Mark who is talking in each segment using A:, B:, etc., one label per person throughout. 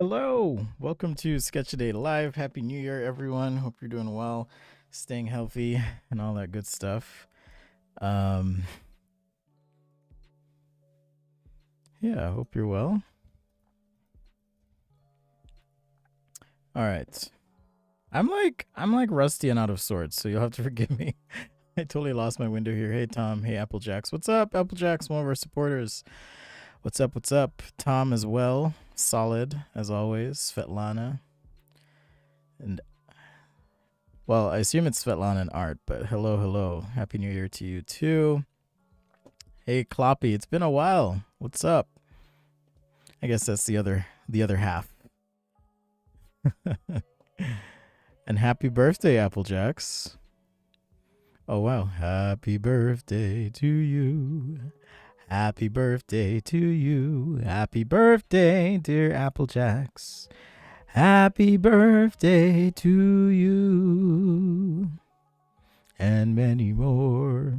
A: Hello, welcome to Sketch a Day Live. Happy New Year, everyone. Hope you're doing well, staying healthy, and all that good stuff. Um, yeah, I hope you're well. All right, I'm like rusty and out of sorts, so you'll have to forgive me. I totally lost my window here. Hey Tom, hey Applejacks, what's up? Applejacks, one of our supporters. What's up? What's up? Tom as well, solid as always. Svetlana, and well, I assume it's Svetlana and Art, but hello, hello. Happy New Year to you too. Hey Kloppy, it's been a while. What's up? I guess that's the other half. And happy birthday, Applejacks. Oh wow. Happy birthday to you. Happy birthday to you. Happy birthday, dear Applejacks. Happy birthday to you. And many more.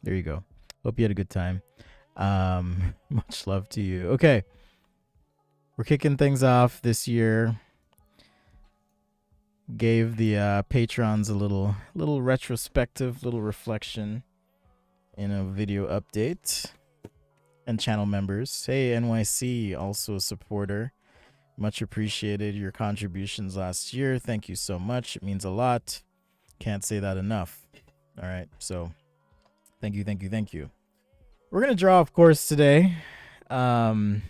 A: There you go. Hope you had a good time. Much love to you. Okay. We're kicking things off this year. Gave the patrons a little retrospective, little reflection in a video update. And channel members. Hey NYC, also a supporter. Much appreciated your contributions last year. Thank you so much. It means a lot. Can't say that enough. All right. So thank you, thank you, thank you. We're gonna draw, of course, today. Um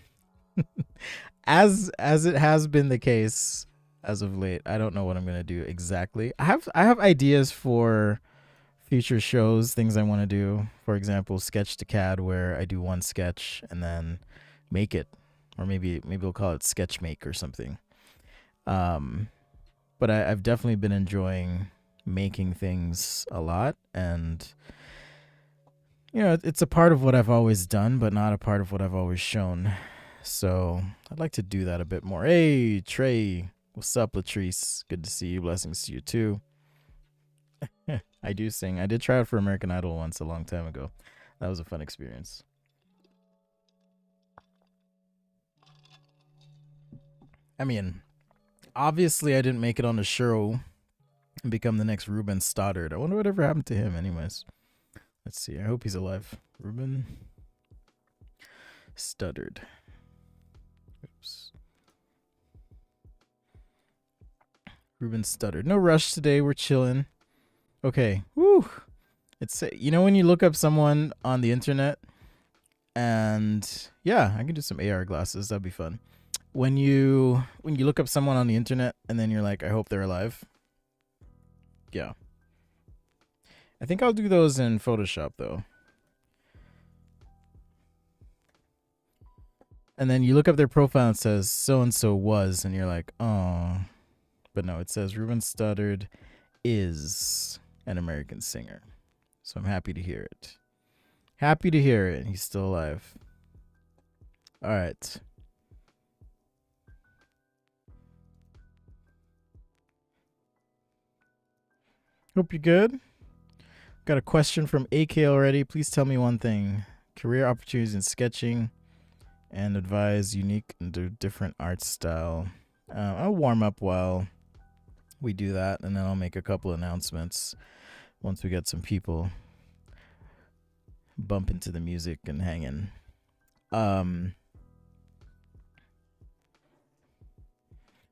A: as it has been the case as of late. I don't know what I'm gonna do exactly. I have ideas for future shows, things I want to do. For example, sketch to CAD, where I do one sketch and then make it, or maybe we'll call it sketch make or something. Um, but I've definitely been enjoying making things a lot, and it's a part of what I've always done, but not a part of what I've always shown. So I'd like to do that a bit more. Hey Trey, what's up, Latrice? Good to see you. Blessings to you too. I do sing. I did try out for American Idol once a long time ago. That was a fun experience. I mean, obviously I didn't make it on the show and become the next Ruben Stoddard. I wonder whatever happened to him anyways. Let's see. I hope he's alive. Ruben Stoddard. Oops. Ruben Stoddard. No rush today. We're chilling. Okay. Woo. It's when you look up someone on the internet, and yeah, I can do some AR glasses. That'd be fun. When you look up someone on the internet and then you're like, I hope they're alive. Yeah. I think I'll do those in Photoshop though. And then you look up their profile and it says so and so was, and you're like, oh. But no, it says Ruben Studdard is an American singer. So I'm happy to hear it. Happy to hear it. He's still alive. All right. Hope you're good. Got a question from AK already. Please tell me one thing. Career opportunities in sketching and advise unique and different art style. I'll warm up while we do that, and then I'll make a couple announcements once we get some people bump into the music and hang in. But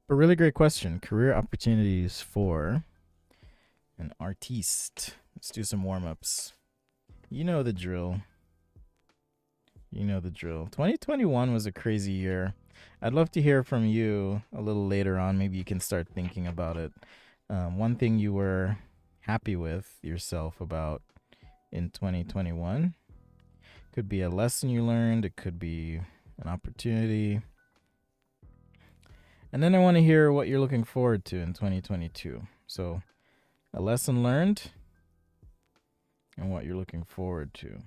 A: really great question. Career opportunities for an artiste. Let's do some warm ups. You know the drill. 2021 was a crazy year. I'd love to hear from you a little later on. Maybe you can start thinking about it. One thing you were happy with yourself about in 2021 could be a lesson you learned, it could be an opportunity. And then I want to hear what you're looking forward to in 2022. So, a lesson learned and what you're looking forward to.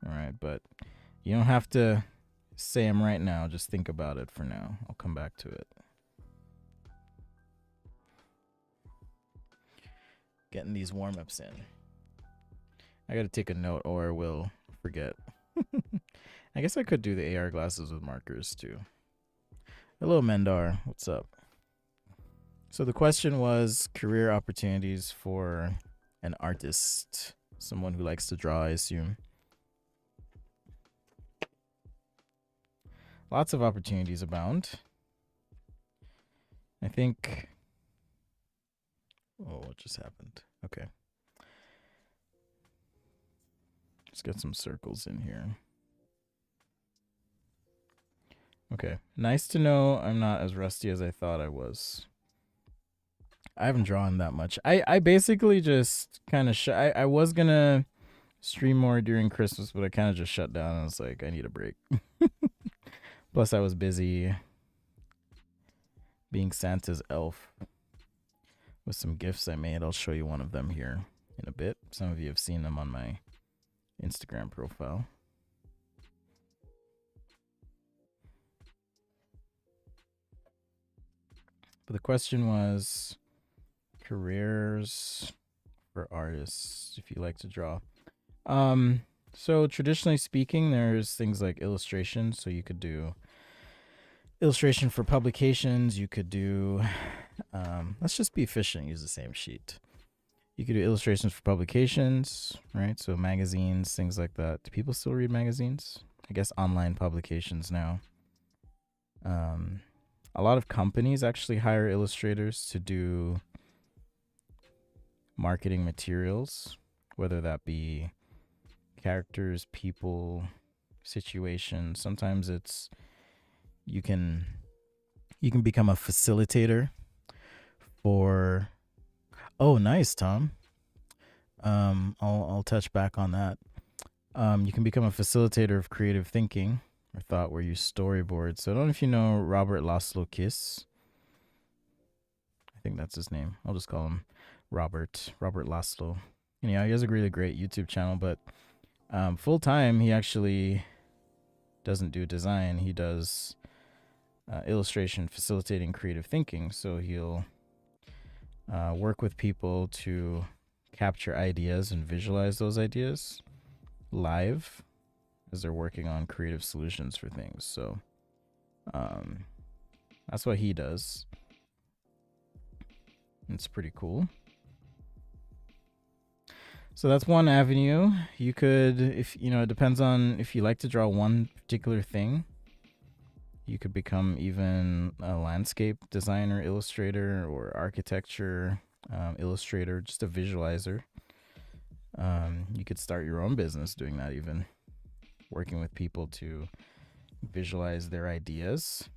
A: All right, but you don't have to say them right now. Just think about it for now. I'll come back to it. Getting these warm ups in. I got to take a note or I will forget. I guess I could do the AR glasses with markers too. Hello, Mendar. What's up? So the question was career opportunities for an artist, someone who likes to draw, I assume. Lots of opportunities abound. I think. Oh, what just happened? Okay. Let's get some circles in here. Okay. Nice to know I'm not as rusty as I thought I was. I haven't drawn that much. I basically just kind of I was gonna stream more during Christmas, but I kind of just shut down. I was like, I need a break. Plus, I was busy being Santa's elf with some gifts I made. I'll show you one of them here in a bit. Some of you have seen them on my Instagram profile. But the question was careers for artists if you like to draw. So traditionally speaking, there's things like illustration. So you could do illustration for publications. You could do, let's just be efficient, use the same sheet. You could do illustrations for publications, right? So magazines, things like that. Do people still read magazines? I guess online publications now. A lot of companies actually hire illustrators to do marketing materials, whether that be characters, people, situations. Sometimes it's you can become a facilitator for. Oh, nice, Tom. I'll touch back on that. You can become a facilitator of creative thinking or thought where you storyboard. So I don't know if you know Robert Laszlo Kiss. I think that's his name. I'll just call him Robert Laszlo. And yeah, he has a really great YouTube channel, but full time he actually doesn't do design. He does illustration, facilitating creative thinking. So he'll work with people to capture ideas and visualize those ideas live as they're working on creative solutions for things. So that's what he does. It's pretty cool. So that's one avenue. You could, if you know, it depends on if you like to draw one particular thing. You could become even a landscape designer, illustrator, or architecture illustrator, just a visualizer. You could start your own business doing that, even working with people to visualize their ideas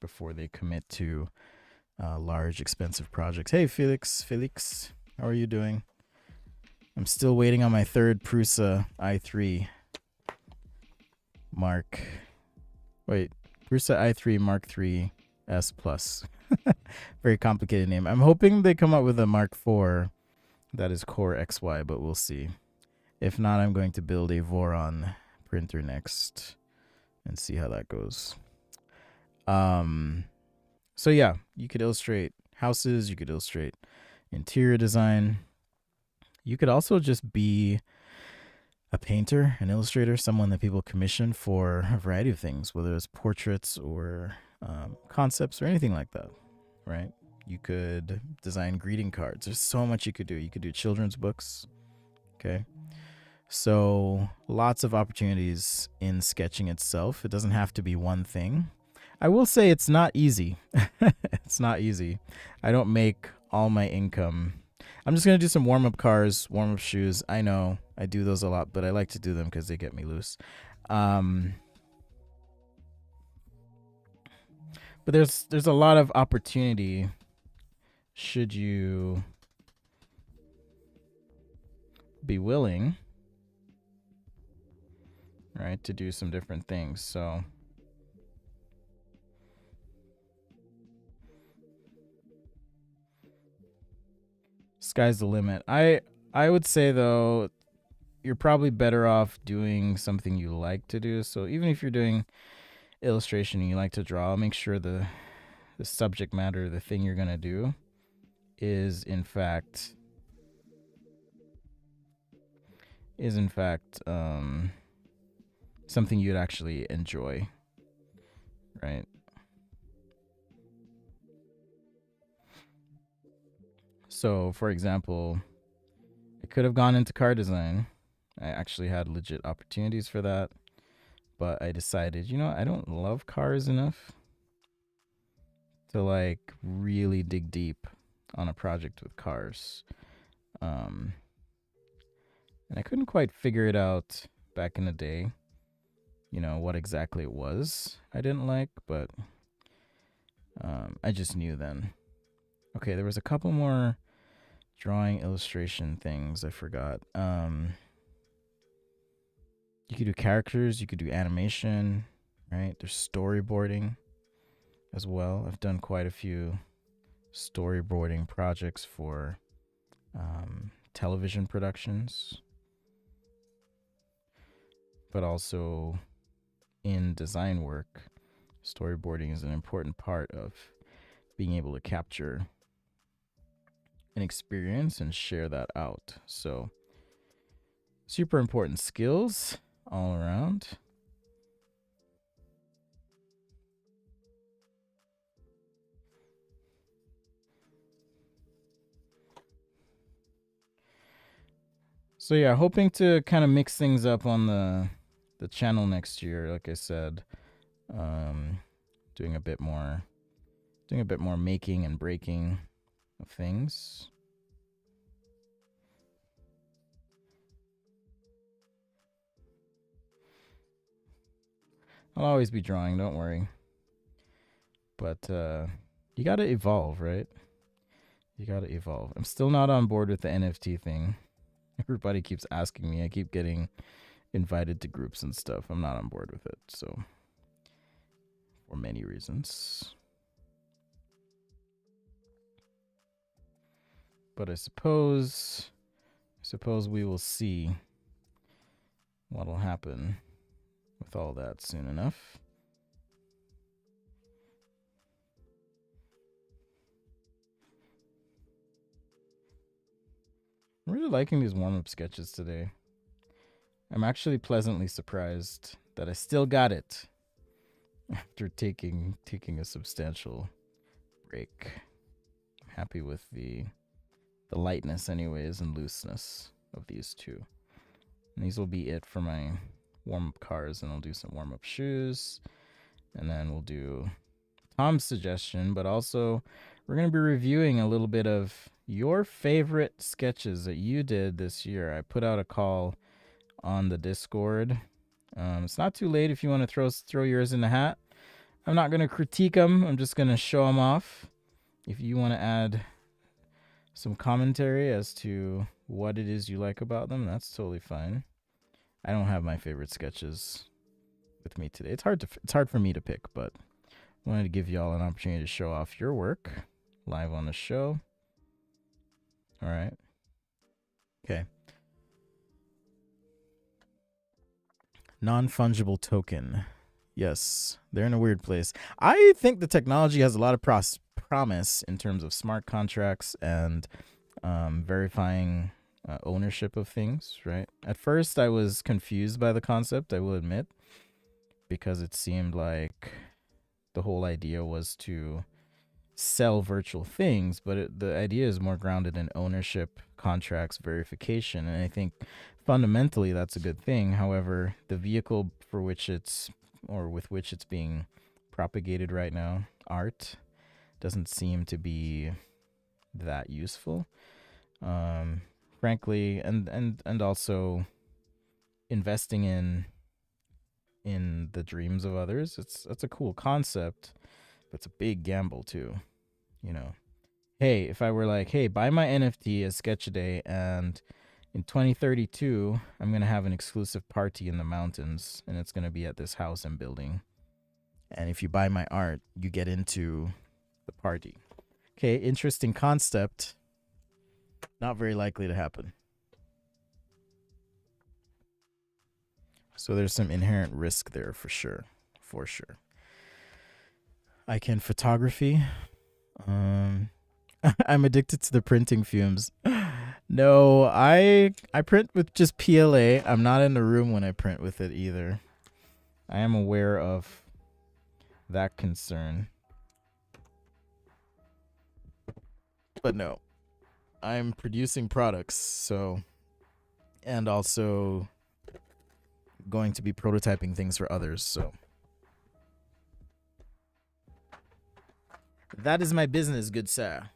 A: before they commit to large, expensive projects. Hey, Felix, how are you doing? I'm still waiting on my third Prusa i3 Mark. Wait, Prusa i3 Mark III S Plus. Very complicated name. I'm hoping they come up with a Mark IV that is Core XY, but we'll see. If not, I'm going to build a Voron printer next and see how that goes. So yeah, you could illustrate houses, you could illustrate interior design. You could also just be a painter, an illustrator, someone that people commission for a variety of things, whether it's portraits or concepts or anything like that, right? You could design greeting cards. There's so much you could do. You could do children's books, okay? So lots of opportunities in sketching itself. It doesn't have to be one thing. I will say it's not easy. It's not easy. I don't make all my income. I'm just going to do some warm-up cars, warm-up shoes. I know I do those a lot, but I like to do them because they get me loose. But there's a lot of opportunity should you be willing, right, to do some different things. So sky's the limit. I would say though, you're probably better off doing something you like to do. So even if you're doing illustration and you like to draw, make sure the subject matter, the thing you're gonna do, is in fact something you'd actually enjoy, right? So, for example, I could have gone into car design. I actually had legit opportunities for that, but I decided, I don't love cars enough to like really dig deep on a project with cars. Um, and I couldn't quite figure it out back in the day, what exactly it was I didn't like, but I just knew then. Okay, there was a couple more drawing illustration things I forgot. You could do characters, you could do animation, right? There's storyboarding as well. I've done quite a few storyboarding projects for television productions, but also in design work, storyboarding is an important part of being able to capture an experience and share that out. So, super important skills all around. So yeah, hoping to kind of mix things up on the channel next year. Like I said, doing a bit more making and breaking of things. I'll always be drawing, don't worry. But you gotta evolve, right? You gotta evolve. I'm still not on board with the NFT thing. Everybody keeps asking me. I keep getting invited to groups and stuff. I'm not on board with it. So, for many reasons. But I suppose we will see what'll happen with all that soon enough. I'm really liking these warm-up sketches today. I'm actually pleasantly surprised that I still got it after taking a substantial break. I'm happy with the lightness anyways and looseness of these two. And these will be it for my warm-up cars, and I'll do some warm-up shoes, and then we'll do Tom's suggestion, but also we're going to be reviewing a little bit of your favorite sketches that you did this year. I put out a call on the Discord. It's not too late if you want to throw yours in the hat. I'm not going to critique them. I'm just going to show them off. If you want to add some commentary as to what it is you like about them, that's totally fine. I don't have my favorite sketches with me today. It's hard for me to pick, but I wanted to give y'all an opportunity to show off your work live on the show. All right. Okay. Non-fungible token. Yes, they're in a weird place. I think the technology has a lot of promise in terms of smart contracts and verifying ownership of things, right? At first, I was confused by the concept, I will admit, because it seemed like the whole idea was to sell virtual things, but the idea is more grounded in ownership, contracts, verification, and I think fundamentally that's a good thing. However, the vehicle for which with which it's being propagated right now, art, doesn't seem to be that useful. Frankly, and also investing in the dreams of others. That's a cool concept, but it's a big gamble too. Hey, if I were like, hey, buy my NFT as Sketchaday, and in 2032, I'm going to have an exclusive party in the mountains, and it's going to be at this house I'm building. And if you buy my art, you get into the party. Okay, interesting concept. Not very likely to happen. So there's some inherent risk there for sure. For sure. I can photography. I'm addicted to the printing fumes. No, I print with just PLA. I'm not in the room when I print with it either. I am aware of that concern. But no. I'm producing products, so, and also going to be prototyping things for others, so that is my business, good sir.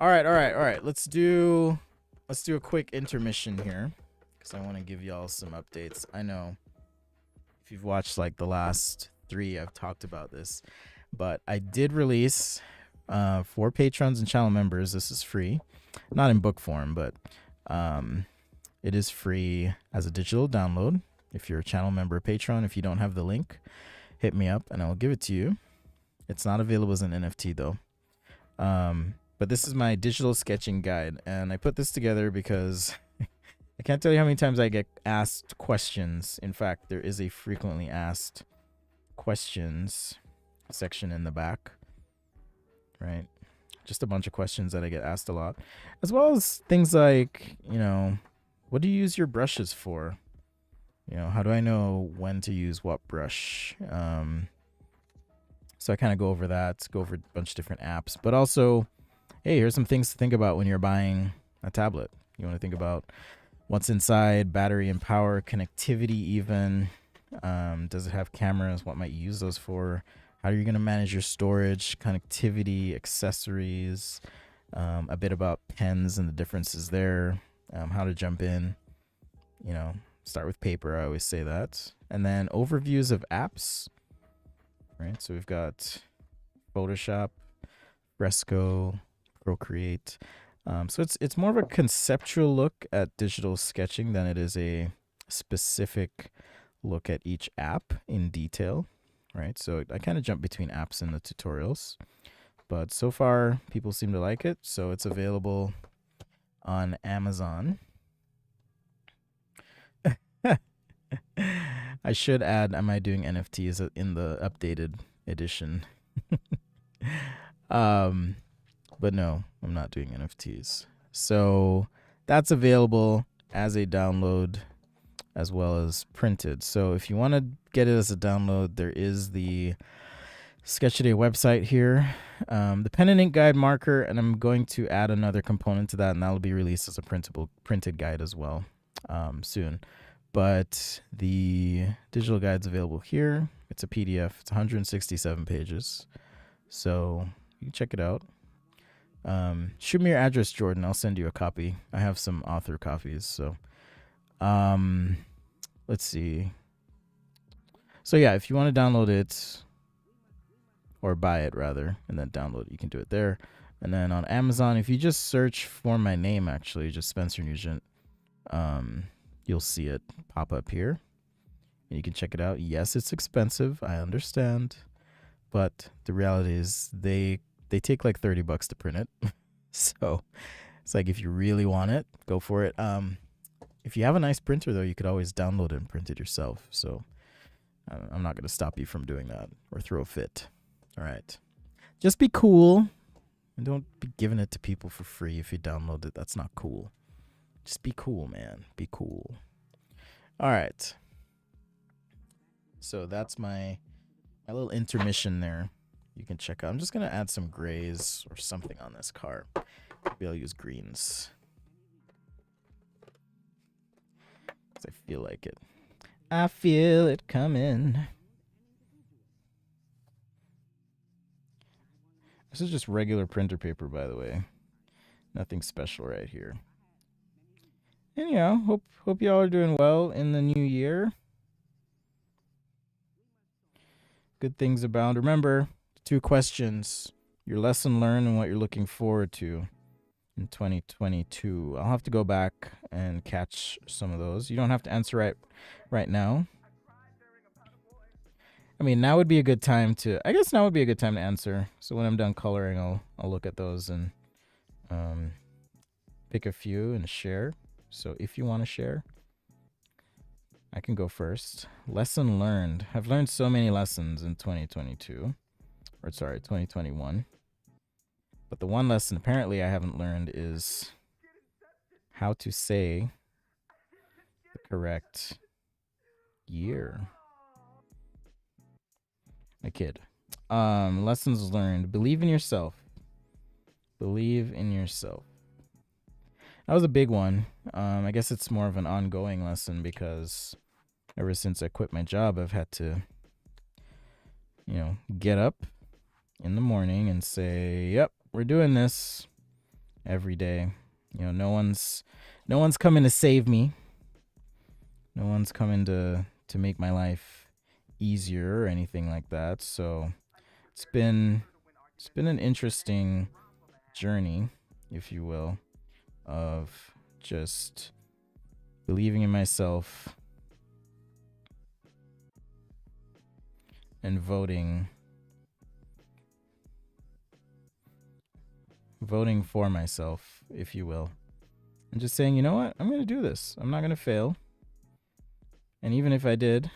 A: All right. Let's do a quick intermission here because I want to give y'all some updates. I know if you've watched like the last 3, I've talked about this, but I did release for patrons and channel members. This is free, not in book form, but it is free as a digital download. If you're a channel member or patron, if you don't have the link, hit me up and I will give it to you. It's not available as an NFT though. But this is my digital sketching guide, and I put this together because I can't tell you how many times I get asked questions. In fact, there is a frequently asked questions section in the back, right? Just a bunch of questions that I get asked a lot, as well as things like, what do you use your brushes for? How do I know when to use what brush? So I kind of go over that, go over a bunch of different apps, but also, hey, here's some things to think about when you're buying a tablet. You want to think about what's inside, battery and power, connectivity even. Does it have cameras? What might you use those for? How are you going to manage your storage, connectivity, accessories, a bit about pens and the differences there, how to jump in, start with paper. I always say that. And then overviews of apps, right? So we've got Photoshop, Fresco, Procreate. So it's more of a conceptual look at digital sketching than it is a specific look at each app in detail, right? So I kind of jump between apps in the tutorials, but so far people seem to like it. So it's available on Amazon. I should add, am I doing NFTs in the updated edition? But no, I'm not doing NFTs. So that's available as a download as well as printed. So if you want to get it as a download, there is the Sketch Today website here, the pen and ink guide marker, and I'm going to add another component to that, and that'll be released as a printed guide as well soon. But the digital guide's available here. It's a PDF. It's 167 pages. So you can check it out. Shoot me your address, Jordan. I'll send you a copy. I have some author copies. So let's see. So yeah, if you want to download it or buy it rather, and then download it, you can do it there. And then on Amazon, if you just search for my name, actually, just Spencer Nugent, you'll see it pop up here. And you can check it out. Yes, it's expensive. I understand. But the reality is they take like $30 to print it. So it's like if you really want it, go for it. If you have a nice printer, though, you could always download it and print it yourself. So I'm not going to stop you from doing that or throw a fit. All right. Just be cool. And don't be giving it to people for free if you download it. That's not cool. Just be cool, man. Be cool. All right. So that's my little intermission there. You can check out. I'm just going to add some grays or something on this car. Maybe I'll use greens. Because I feel like it. I feel it coming. This is just regular printer paper, by the way. Nothing special right here. Anyhow, hope y'all are doing well in the new year. Good things abound. Remember, 2 questions. Your lesson learned and what you're looking forward to in 2022. I'll have to go back and catch some of those. You don't have to answer right now. I mean, now would be a good time to. I guess now would be a good time to answer. So when I'm done coloring, I'll look at those and pick a few and share. So if you want to share, I can go first. Lesson learned. I've learned so many lessons in 2022. Or sorry, 2021. But the one lesson apparently I haven't learned is how to say the correct year. My kid. Lessons learned. Believe in yourself. Believe in yourself. That was a big one. I guess it's more of an ongoing lesson because ever since I quit my job, I've had to, get up in the morning and say, "Yep, we're doing this every day." No one's coming to save me. No one's coming to make my life easier or anything like that. So it's been it's been an interesting journey, if you will, of just believing in myself and voting for myself, if you will. And just saying, you know what? I'm going to do this. I'm not going to fail. And even if I did,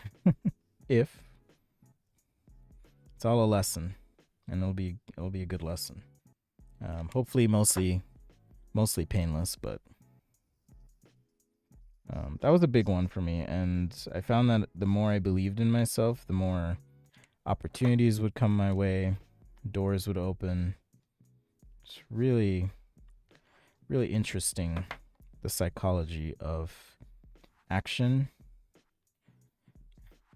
A: if it's all a lesson, and it'll be a good lesson. Hopefully mostly painless, but that was a big one for me. And I found that the more I believed in myself, the more opportunities would come my way, doors would open. It's really, really interesting, the psychology of action.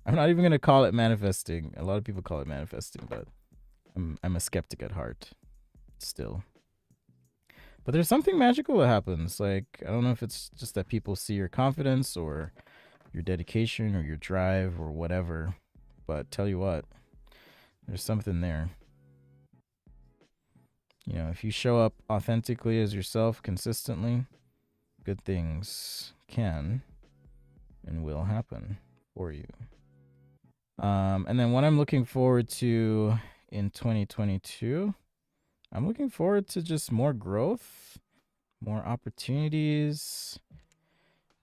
A: I'm not even gonna call it manifesting. A lot of people call it manifesting, but I'm a skeptic at heart still. But there's something magical that happens. Like, I don't know if it's just that people see your confidence or your dedication or your drive or whatever. But tell you what, there's something there. If you show up authentically as yourself consistently, good things can and will happen for you. And then what I'm looking forward to in 2022, I'm looking forward to just more growth, more opportunities,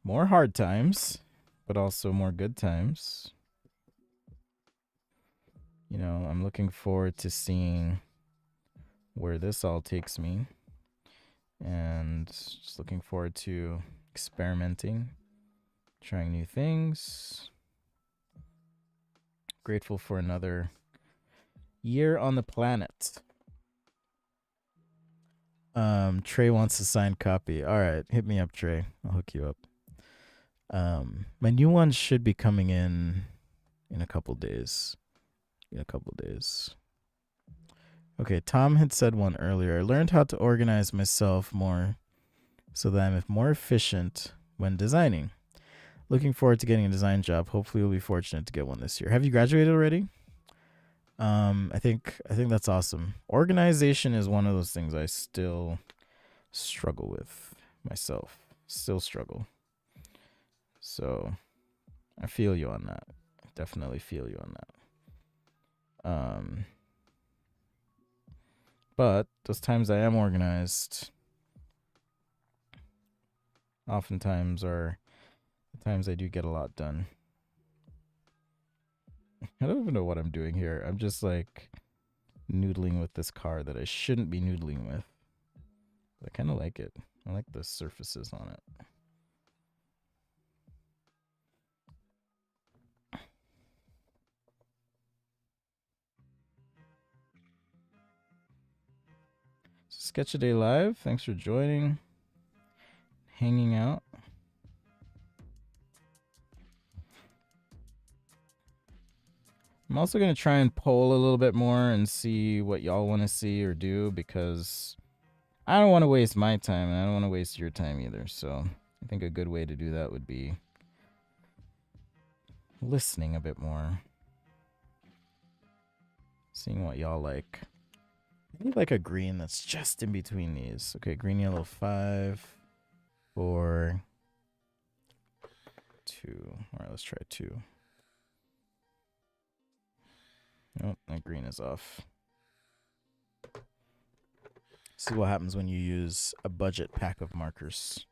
A: more hard times, but also more good times. I'm looking forward to seeing where this all takes me and just looking forward to experimenting, trying new things. Grateful for another year on the planet. Trey wants a signed copy. All right, hit me up, Trey. I'll hook you up. My new one should be coming in a couple days. Okay, Tom had said one earlier. I learned how to organize myself more so that I'm more efficient when designing. Looking forward to getting a design job. Hopefully, we'll be fortunate to get one this year. Have you graduated already? I think that's awesome. Organization is one of those things I still struggle with myself. Still struggle. So I feel you on that. Definitely feel you on that. But those times I am organized oftentimes are the times I do get a lot done. I don't even know what I'm doing here. I'm just like noodling with this car that I shouldn't be noodling with. But I kind of like it. I like the surfaces on it. Sketch a Day Live, thanks for joining, hanging out. I'm also going to try and poll a little bit more and see what y'all want to see or do because I don't want to waste my time and I don't want to waste your time either. So I think a good way to do that would be listening a bit more, seeing what y'all like. I need like a green that's just in between these. Okay, green, yellow, 5, 4, 2. All right, let's try 2. Oh, that green is off. See what happens when you use a budget pack of markers.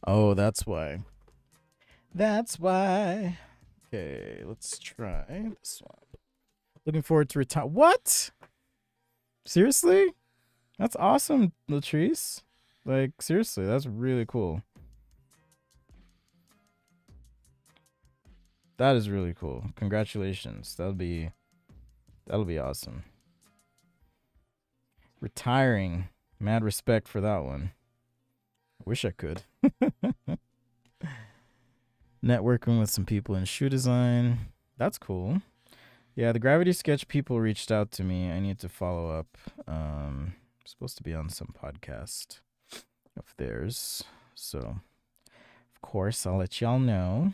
A: Oh, that's why. That's why. Okay, let's try this one. Looking forward to retire. What? Seriously? That's awesome, Latrice. Like, seriously, that's really cool. That is really cool. Congratulations. That'll be awesome. Retiring. Mad respect for that one. I wish I could. Networking with some people in shoe design. That's cool. Yeah, the Gravity Sketch people reached out to me. I need to follow up. I'm supposed to be on some podcast of theirs. So, of course, I'll let y'all know.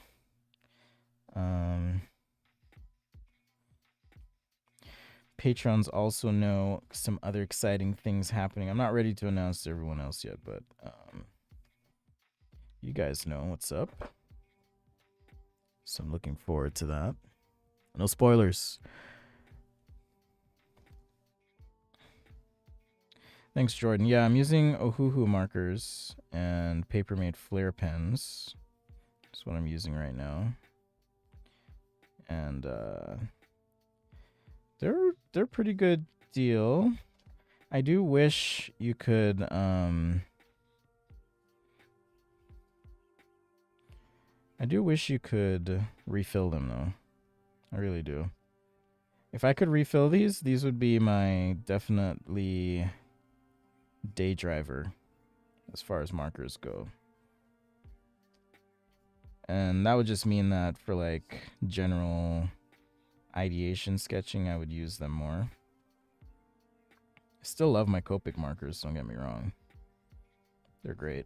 A: Patrons also know some other exciting things happening. I'm not ready to announce to everyone else yet, but you guys know what's up. So I'm looking forward to that. No spoilers. Thanks, Jordan. Yeah, I'm using Ohuhu markers and Papermate Flare pens. That's what I'm using right now. And they're pretty good deal. I do wish you could refill them though. I really do. If I could refill these would be my definitely day driver as far as markers go. And that would just mean that for like general ideation sketching, I would use them more. I still love my Copic markers, don't get me wrong. They're great.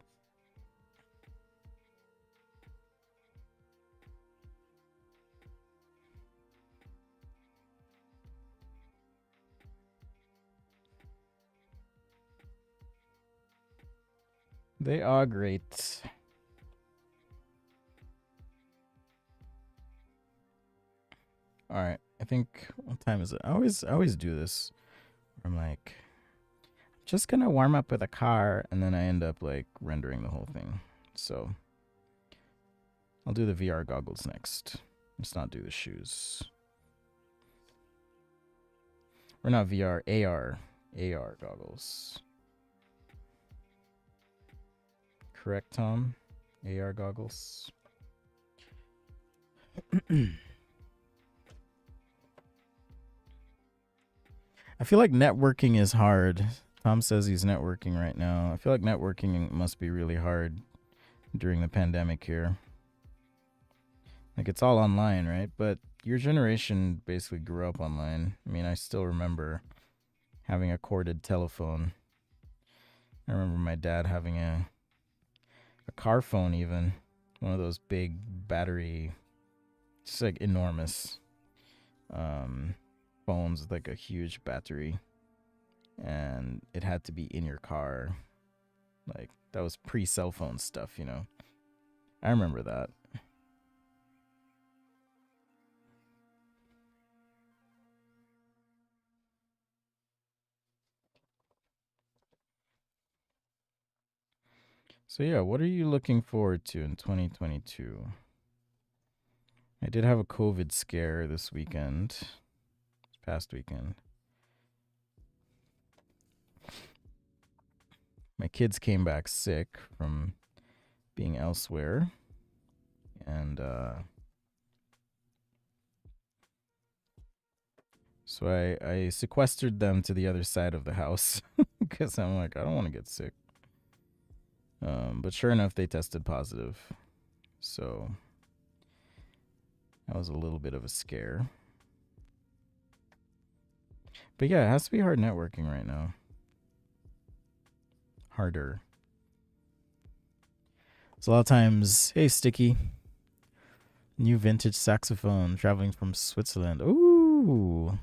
A: They are great. All right. I think, what time is it? I always do this. I'm like, just gonna warm up with a car, and then I end up like rendering the whole thing. So I'll do the VR goggles next. Let's not do the shoes. Or not VR, AR goggles. Correct, Tom? AR goggles. I feel like networking is hard. Tom says he's networking right now. I feel like networking must be really hard during the pandemic here. Like, it's all online, right? But your generation basically grew up online. I mean, I still remember having a corded telephone. I remember my dad having a car phone, even. One of those big battery, just like enormous phones with like a huge battery. And it had to be in your car. Like, that was pre-cell phone stuff, you know? I remember that. So yeah, what are you looking forward to in 2022? I did have a COVID scare this past weekend. My kids came back sick from being elsewhere, and so I sequestered them to the other side of the house because I'm like, I don't want to get sick. But sure enough, they tested positive. So that was a little bit of a scare. But yeah, it has to be hard networking right now. Harder. So a lot of times, hey, Sticky, new vintage saxophone traveling from Switzerland. Ooh.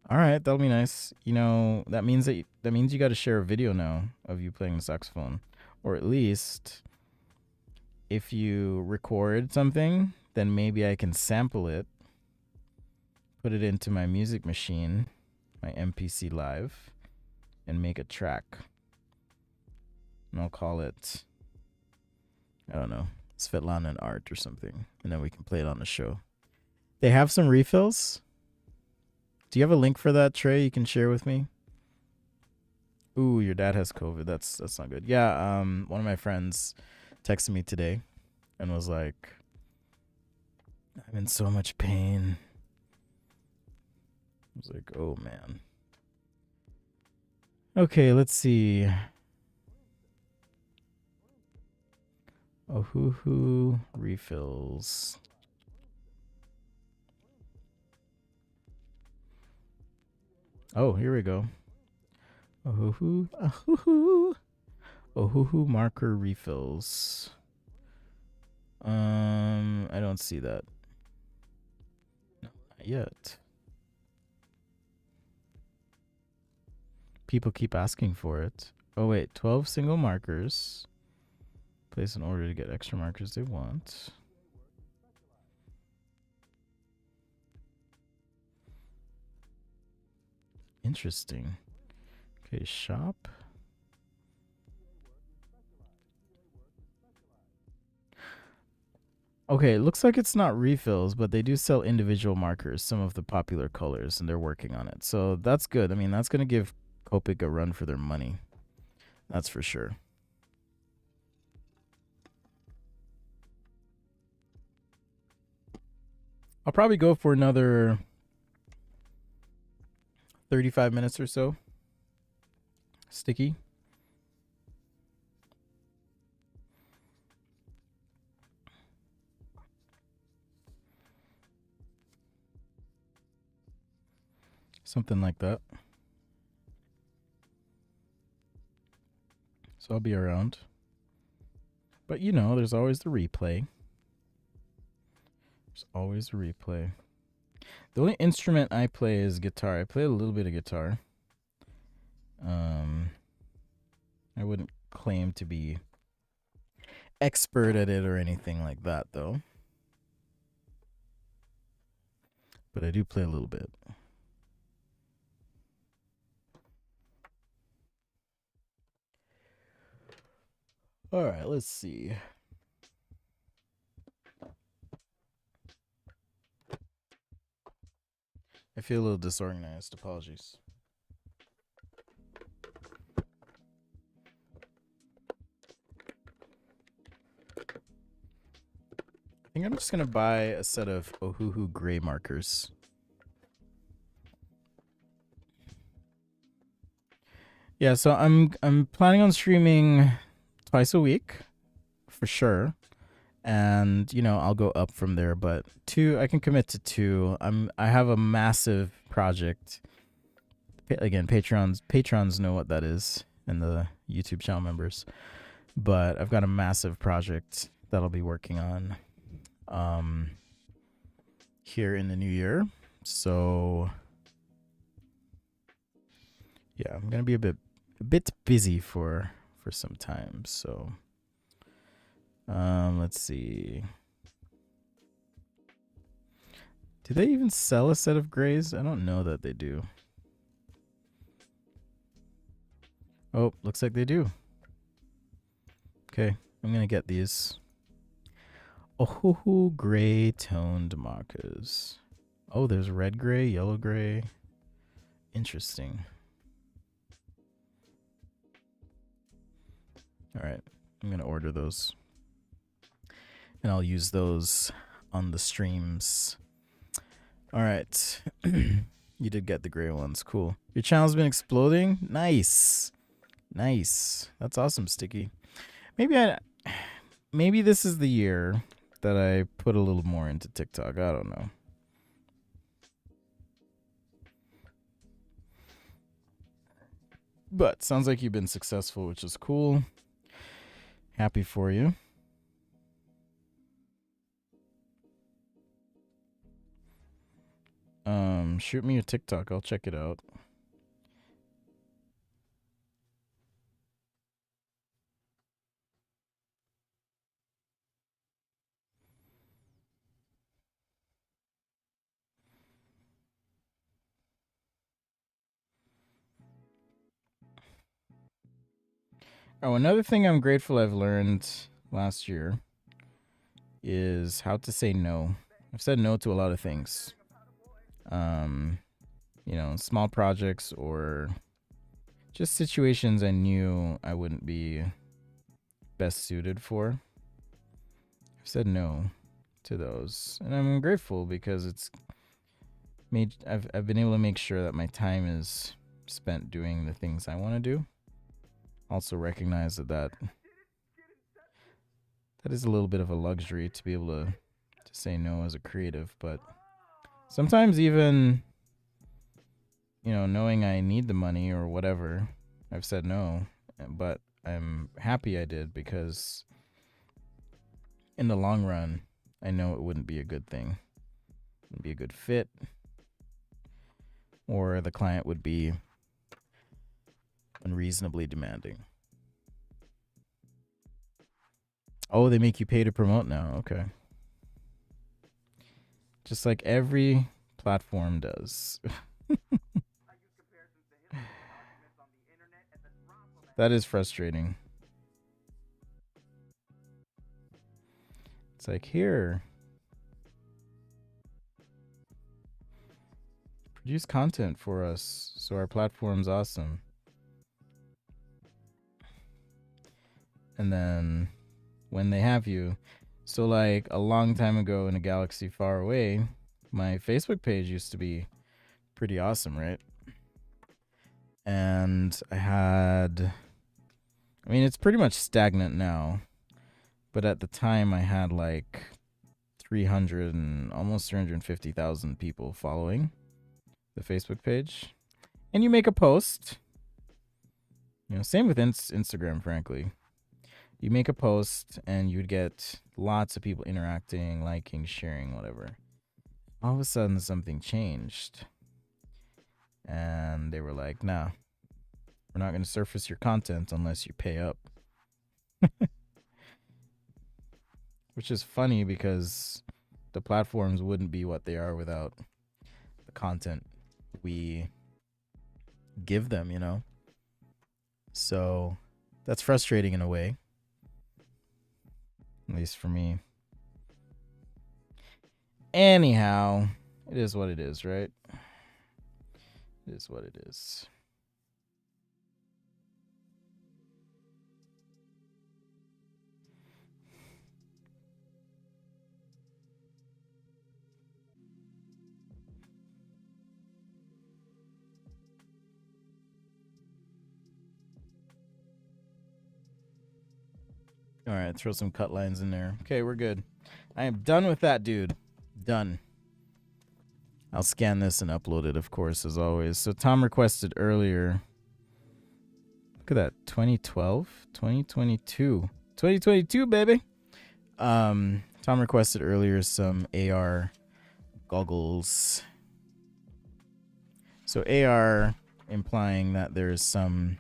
A: All right, that'll be nice. You know, that means you got to share a video now of you playing the saxophone, or at least if you record something, then maybe I can sample it, put it into my music machine, my MPC Live, and make a track. And I'll call it I don't know, Svetlana and art or something, and then we can play it on the show. They have some refills. Do you have a link for that, Trey? You can share with me. Ooh, your dad has COVID. That's not good. Yeah, one of my friends texted me today and was like, "I'm in so much pain." I was like, "Oh man." Okay, let's see. Ohuhu refills. Oh, here we go. Ohuhu, ohuhu, ohuhu marker refills. I don't see that. No, not yet. People keep asking for it. Oh wait, 12 single markers. Place an order to get extra markers they want. Interesting. Okay, shop. Okay, it looks like it's not refills, but they do sell individual markers, some of the popular colors, and they're working on it. So that's good. I mean, that's going to give Copic a run for their money. That's for sure. I'll probably go for another 35 minutes or so. Sticky. Something like that. So I'll be around. But you know, there's always the replay. There's always a replay. The only instrument I play is guitar. I play a little bit of guitar. I wouldn't claim to be expert at it or anything like that, though. But I do play a little bit. All right, let's see. I feel a little disorganized. Apologies. I think I'm just gonna buy a set of Ohuhu gray markers. Yeah, so I'm planning on streaming twice a week for sure. And you know, I'll go up from there, but two I can commit to two. I have a massive project. Again, patrons know what that is, and the YouTube channel members. But I've got a massive project that I'll be working on here in the new year. So yeah, I'm gonna be a bit busy for some time. So let's see. Do they even sell a set of grays? I don't know that they do. Oh, looks like they do. Okay, I'm gonna get these. Oh, gray toned markers. Oh, there's red gray, yellow gray. Interesting. All right, I'm gonna order those, and I'll use those on the streams. All right, you did get the gray ones. Cool. Your channel's been exploding. Nice, nice. That's awesome, Sticky. Maybe this is the year that I put a little more into TikTok. I don't know. But sounds like you've been successful, which is cool. Happy for you. Shoot me a TikTok. I'll check it out. Oh, another thing I'm grateful I've learned last year is how to say no. I've said no to a lot of things. Small projects or just situations I knew I wouldn't be best suited for. I've said no to those, and I'm grateful because I've been able to make sure that my time is spent doing the things I want to do. Also recognize that is a little bit of a luxury to be able to say no as a creative, but sometimes even knowing I need the money or whatever, I've said no, but I'm happy I did because in the long run, I know it wouldn't be a good thing. It wouldn't be a good fit, or the client would be unreasonably demanding. Oh, they make you pay to promote now. Okay. Just like every platform does. That is frustrating. It's like, here, produce content for us so our platform's awesome. And then when they have you, so like a long time ago in a galaxy far away, my Facebook page used to be pretty awesome, right? And it's pretty much stagnant now, but at the time I had like 300 and almost 350,000 people following the Facebook page. And you make a post, same with Instagram, frankly. You make a post and you'd get lots of people interacting, liking, sharing, whatever. All of a sudden something changed. And they were like, nah, we're not going to surface your content unless you pay up. Which is funny because the platforms wouldn't be what they are without the content we give them, So that's frustrating in a way. At least for me. Anyhow, it is what it is, right? It is what it is. All right, throw some cut lines in there. Okay, we're good. I am done with that, dude. Done. I'll scan this and upload it, of course, as always. So Tom requested earlier. Look at that. 2012, 2022. 2022, baby. Tom requested earlier some AR goggles. So AR implying that there's some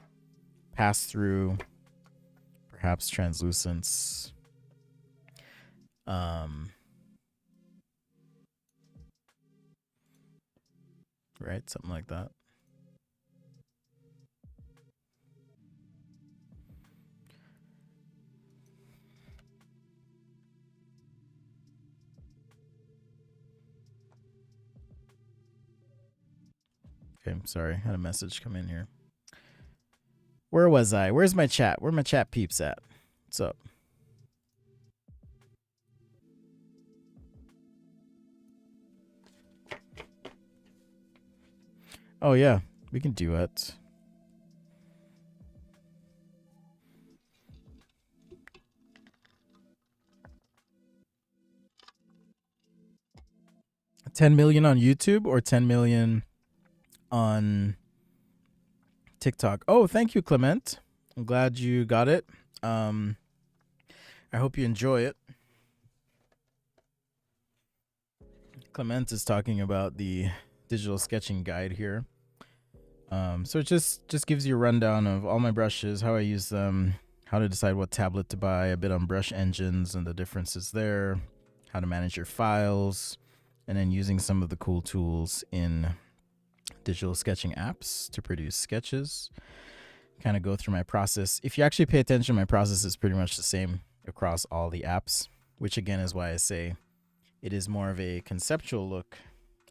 A: pass-through, perhaps translucence. Right? Something like that. Okay, I'm sorry. I had a message come in here. Where was I? Where's my chat? Where my chat peeps at? What's up? Oh, yeah. We can duet. $10 million on YouTube or 10 million on TikTok? Oh, thank you, Clement. I'm glad you got it. I hope you enjoy it. Clement is talking about the digital sketching guide here. So it just gives you a rundown of all my brushes, how I use them, how to decide what tablet to buy, a bit on brush engines and the differences there, how to manage your files, and then using some of the cool tools in digital sketching apps to produce sketches. Kind of go through my process. If you actually pay attention, my process is pretty much the same across all the apps, which again is why I say it is more of a conceptual look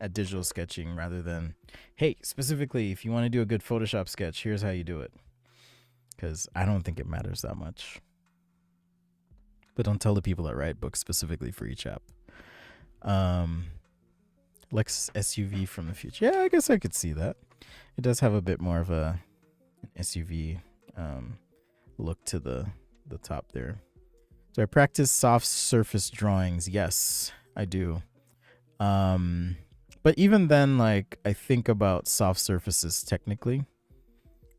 A: at digital sketching rather than, hey, specifically, if you want to do a good Photoshop sketch, here's how you do it. Because I don't think it matters that much. But don't tell the people that write books specifically for each app. Lex SUV from the future. Yeah, I guess I could see that. It does have a bit more of an SUV look to the top there. So I practice soft surface drawings. Yes, I do. But even then, like, I think about soft surfaces technically,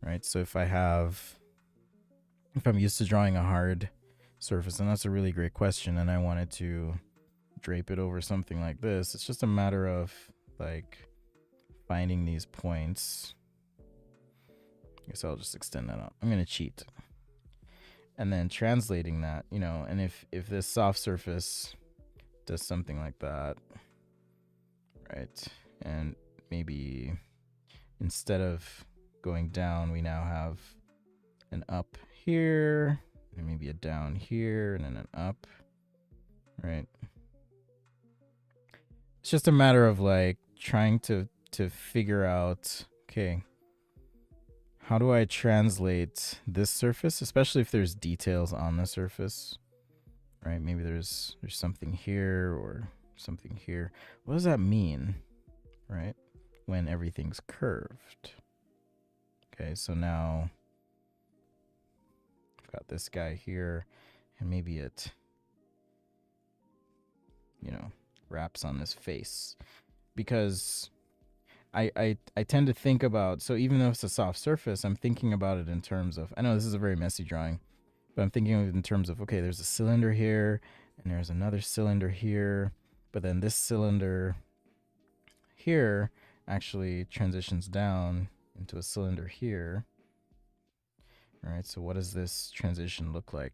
A: right? So if I'm used to drawing a hard surface, and that's a really great question, and I wanted to drape it over something like this, it's just a matter of like finding these points. I guess I'll just extend that out. I'm gonna cheat. And then translating that, and if this soft surface does something like that, right? And maybe instead of going down, we now have an up here, and maybe a down here, and then an up, right? It's just a matter of like trying to figure out, okay, how do I translate this surface, especially if there's details on the surface, right? Maybe there's something here or something here. What does that mean, right? When everything's curved. Okay, so now I've got this guy here, and maybe it, wraps on this face. Because I tend to think about, so even though it's a soft surface, I'm thinking about it in terms of, I know this is a very messy drawing, but I'm thinking of it in terms of, okay, there's a cylinder here, and there's another cylinder here, but then this cylinder here actually transitions down into a cylinder here. All right, so what does this transition look like?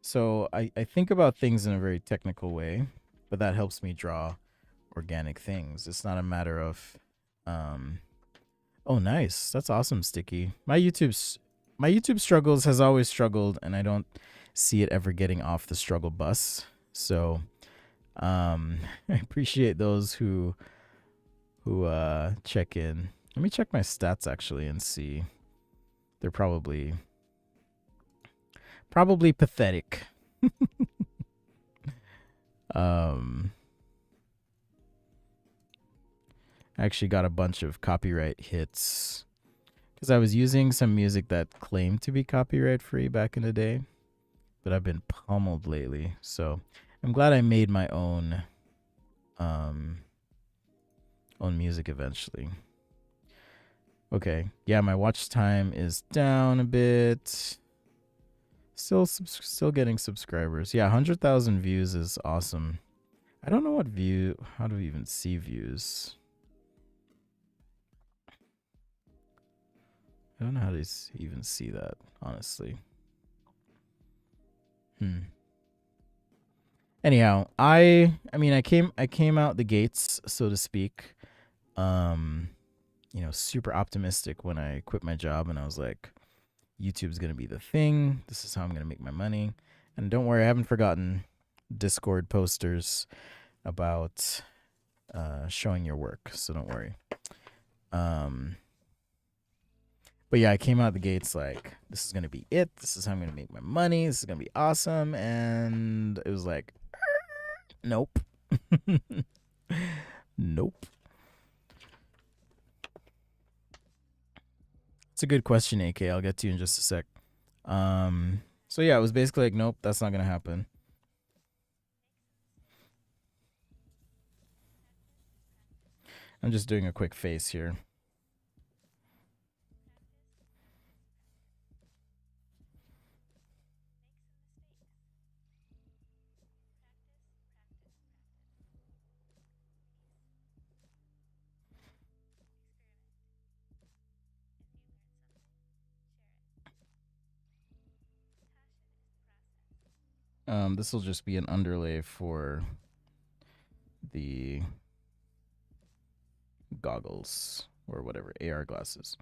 A: So I think about things in a very technical way, but that helps me draw organic things. It's not a matter of, oh, nice. That's awesome, Sticky. My YouTube struggles has always struggled, and I don't see it ever getting off the struggle bus. So I appreciate those who check in. Let me check my stats actually and see. They're probably pathetic. I actually got a bunch of copyright hits because I was using some music that claimed to be copyright free back in the day, but I've been pummeled lately. So I'm glad I made my own music eventually. Okay, yeah, my watch time is down a bit. Still getting subscribers. Yeah, 100,000 views is awesome. I don't know how do we even see views? I don't know how to even see that, honestly. Anyhow, I came out the gates, so to speak, super optimistic when I quit my job, and I was like, YouTube's gonna be the thing. This is how I'm gonna make my money. And don't worry, I haven't forgotten Discord posters about showing your work, so don't worry. But yeah, I came out the gates like, this is gonna be it. This is how I'm gonna make my money. This is gonna be awesome. And it was like, nope. Nope. It's a good question, AK. I'll get to you in just a sec. So yeah, it was basically like, nope, that's not gonna happen. I'm just doing a quick face here. This will just be an underlay for the goggles or whatever, AR glasses.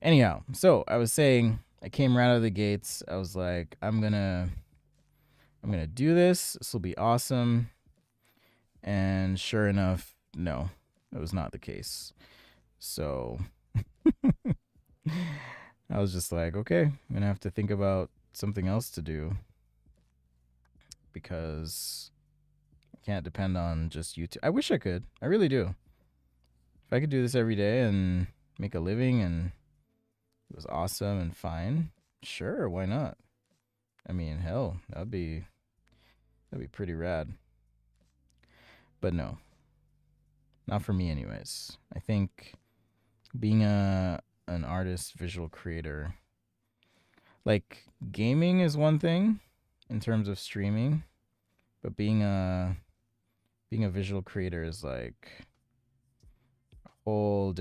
A: Anyhow, so I was saying, I came right out of the gates. I was like, I'm gonna I'm going to do this. This will be awesome. And sure enough, no, it was not the case. So I was just like, okay, I'm going to have to think about something else to do because I can't depend on just YouTube. I wish I could. I really do. If I could do this every day and make a living and it was awesome and fine, sure, why not? I mean, hell, that'd be pretty rad. But no, not for me, anyways. I think being an artist, visual creator, like gaming is one thing in terms of streaming, but being a visual creator is like a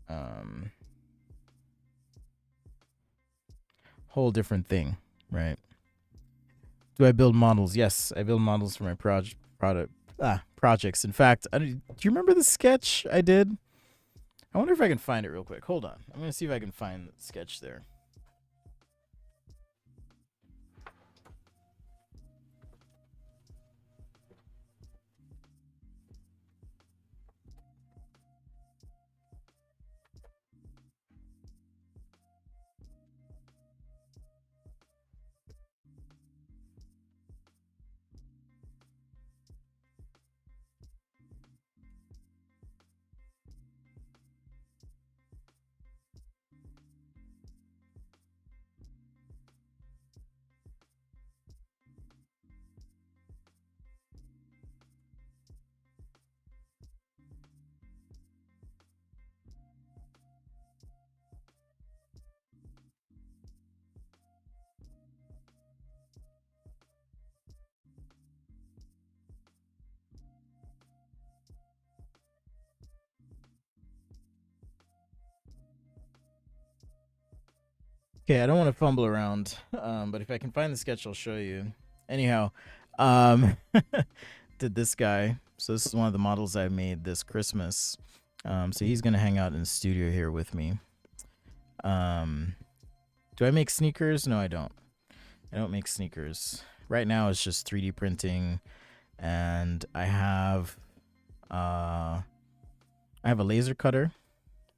A: um whole different thing, right? Do I build models? Yes, I build models for my projects. In fact, do you remember the sketch I did? I wonder if I can find it real quick. Hold on. I'm gonna see if I can find the sketch there. Okay, I don't want to fumble around, but if I can find the sketch, I'll show you. Anyhow, um, did this guy. So this is one of the models I made this Christmas. So he's gonna hang out in the studio here with me. Um, do I make sneakers? No, I don't. I don't make sneakers. Right now, it's just 3D printing, and I have a laser cutter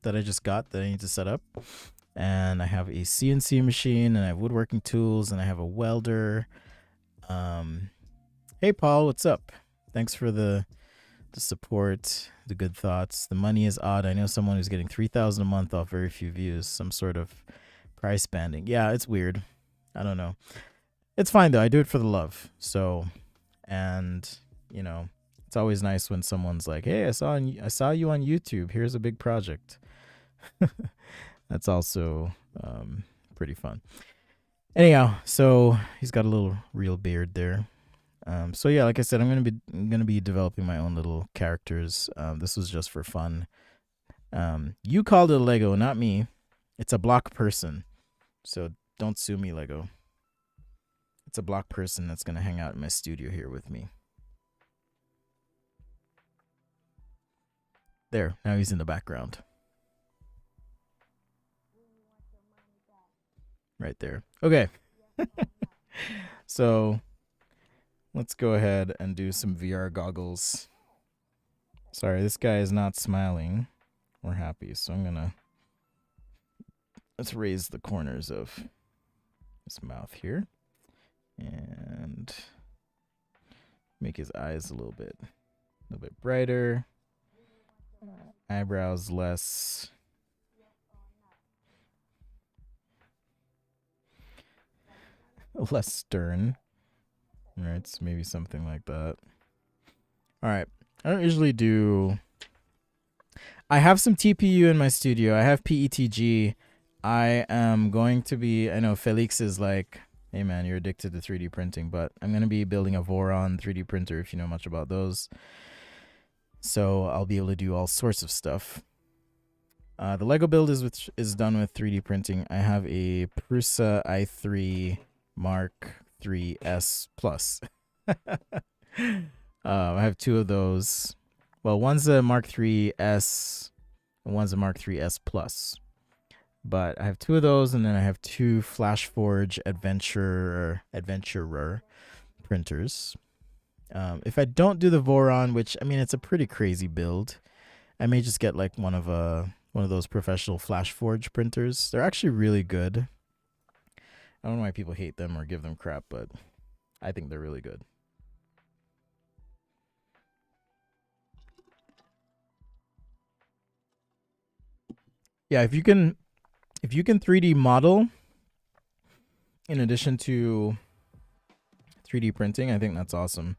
A: that I just got that I need to set up. And I have a CNC machine, and I have woodworking tools, and I have a welder. Hey Paul, what's up? Thanks for the support, the good thoughts. The money is odd. I know someone who's getting 3,000 a month off very few views. Some sort of price banding. Yeah, it's weird. I don't know. It's fine though. I do it for the love. So, and you know, it's always nice when someone's like, "Hey, I saw you on YouTube. Here's a big project." That's also pretty fun. Anyhow, so he's got a little real beard there. So yeah, like I said, I'm gonna be developing my own little characters. This was just for fun. You called it a Lego, not me. It's a block person, so don't sue me, Lego. It's a block person that's gonna hang out in my studio here with me. There, now he's in the background. Right there. Okay. So let's go ahead and do some VR goggles. Sorry, this guy is not smiling or happy, so let's raise the corners of his mouth here and make his eyes a little bit brighter. Eyebrows less stern. Right, so maybe something like that. All right. I don't usually do. I have some TPU in my studio. I have PETG. I am going to be. I know Felix is like, hey man, you're addicted to 3D printing, but I'm going to be building a Voron 3D printer if you know much about those. So I'll be able to do all sorts of stuff. The Lego build is done with 3D printing. I have a Prusa i3 Mark 3S Plus. I have two of those. Well, one's a Mark 3S and one's a Mark 3S Plus. But I have two of those, and then I have two FlashForge Adventurer printers. If I don't do the Voron, which I mean it's a pretty crazy build, I may just get like one of those professional FlashForge printers. They're actually really good. I don't know why people hate them or give them crap, but I think they're really good. Yeah, if you can 3D model in addition to 3D printing, I think that's awesome.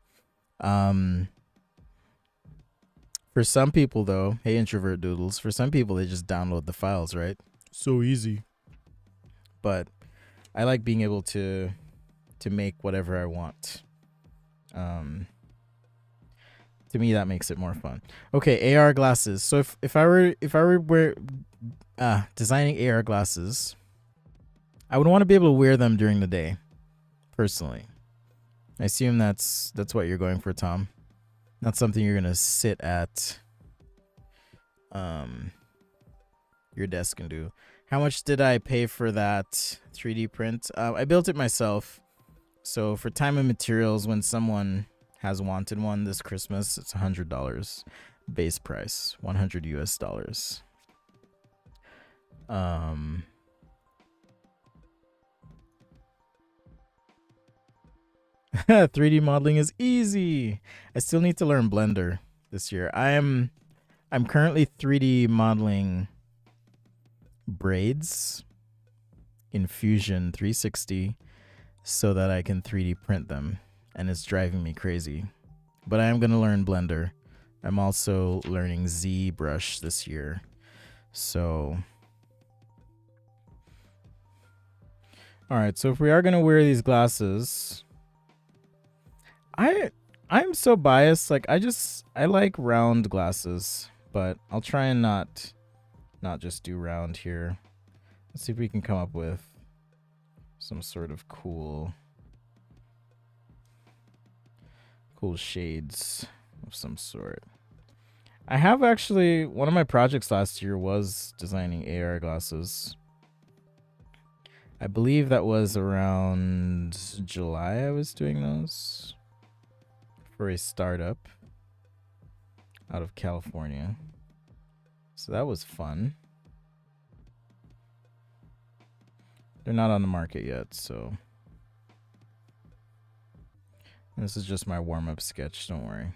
A: For some people though, hey introvert doodles, for some people they just download the files, right? So easy. But I like being able to make whatever I want. To me that makes it more fun. Okay, AR glasses. So if I were designing AR glasses, I would want to be able to wear them during the day, personally. I assume that's what you're going for, Tom. Not something you're gonna sit at your desk and do. How much did I pay for that 3D print? I built it myself. So for time and materials, when someone has wanted one this Christmas, it's $100 base price, $100 US. 3D modeling is easy. I still need to learn Blender this year. I'm currently 3D modeling braids in Fusion 360 so that I can 3D print them, and it's driving me crazy. But I am going to learn Blender. I'm also learning ZBrush this year. So all right, so if we are going to wear these glasses, I'm so biased. Like I like round glasses, but I'll try and not just do round here. Let's see if we can come up with some sort of cool shades of some sort. I have actually, one of my projects last year was designing AR glasses. I believe that was around July I was doing those for a startup out of California. So that was fun. They're not on the market yet, so this is just my warm-up sketch, don't worry.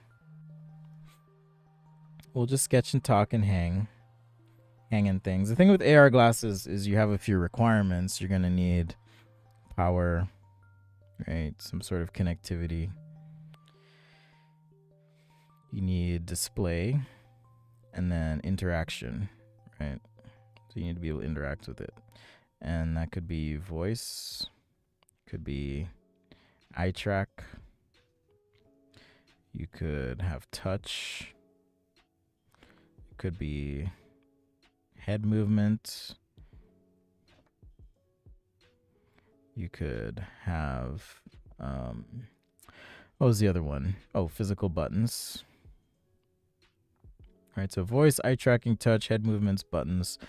A: We'll just sketch and talk and hanging things. The thing with AR glasses is you have a few requirements. You're gonna need power, right? Some sort of connectivity. You need display, and then interaction, right? So you need to be able to interact with it. And that could be voice, could be eye track, you could have touch, it could be head movement, you could have what was the other one? Oh, physical buttons. All right, so voice, eye tracking, touch, head movements, buttons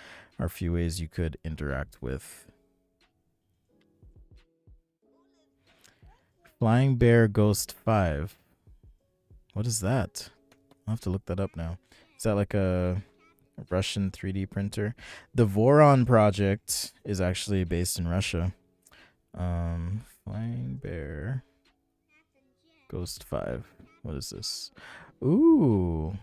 A: are a few ways you could interact with. Flying Bear Ghost 5. What is that? I'll have to look that up now. Is that like a Russian 3D printer? The Voron project is actually based in Russia. Flying Bear Ghost 5. What is this? Ooh.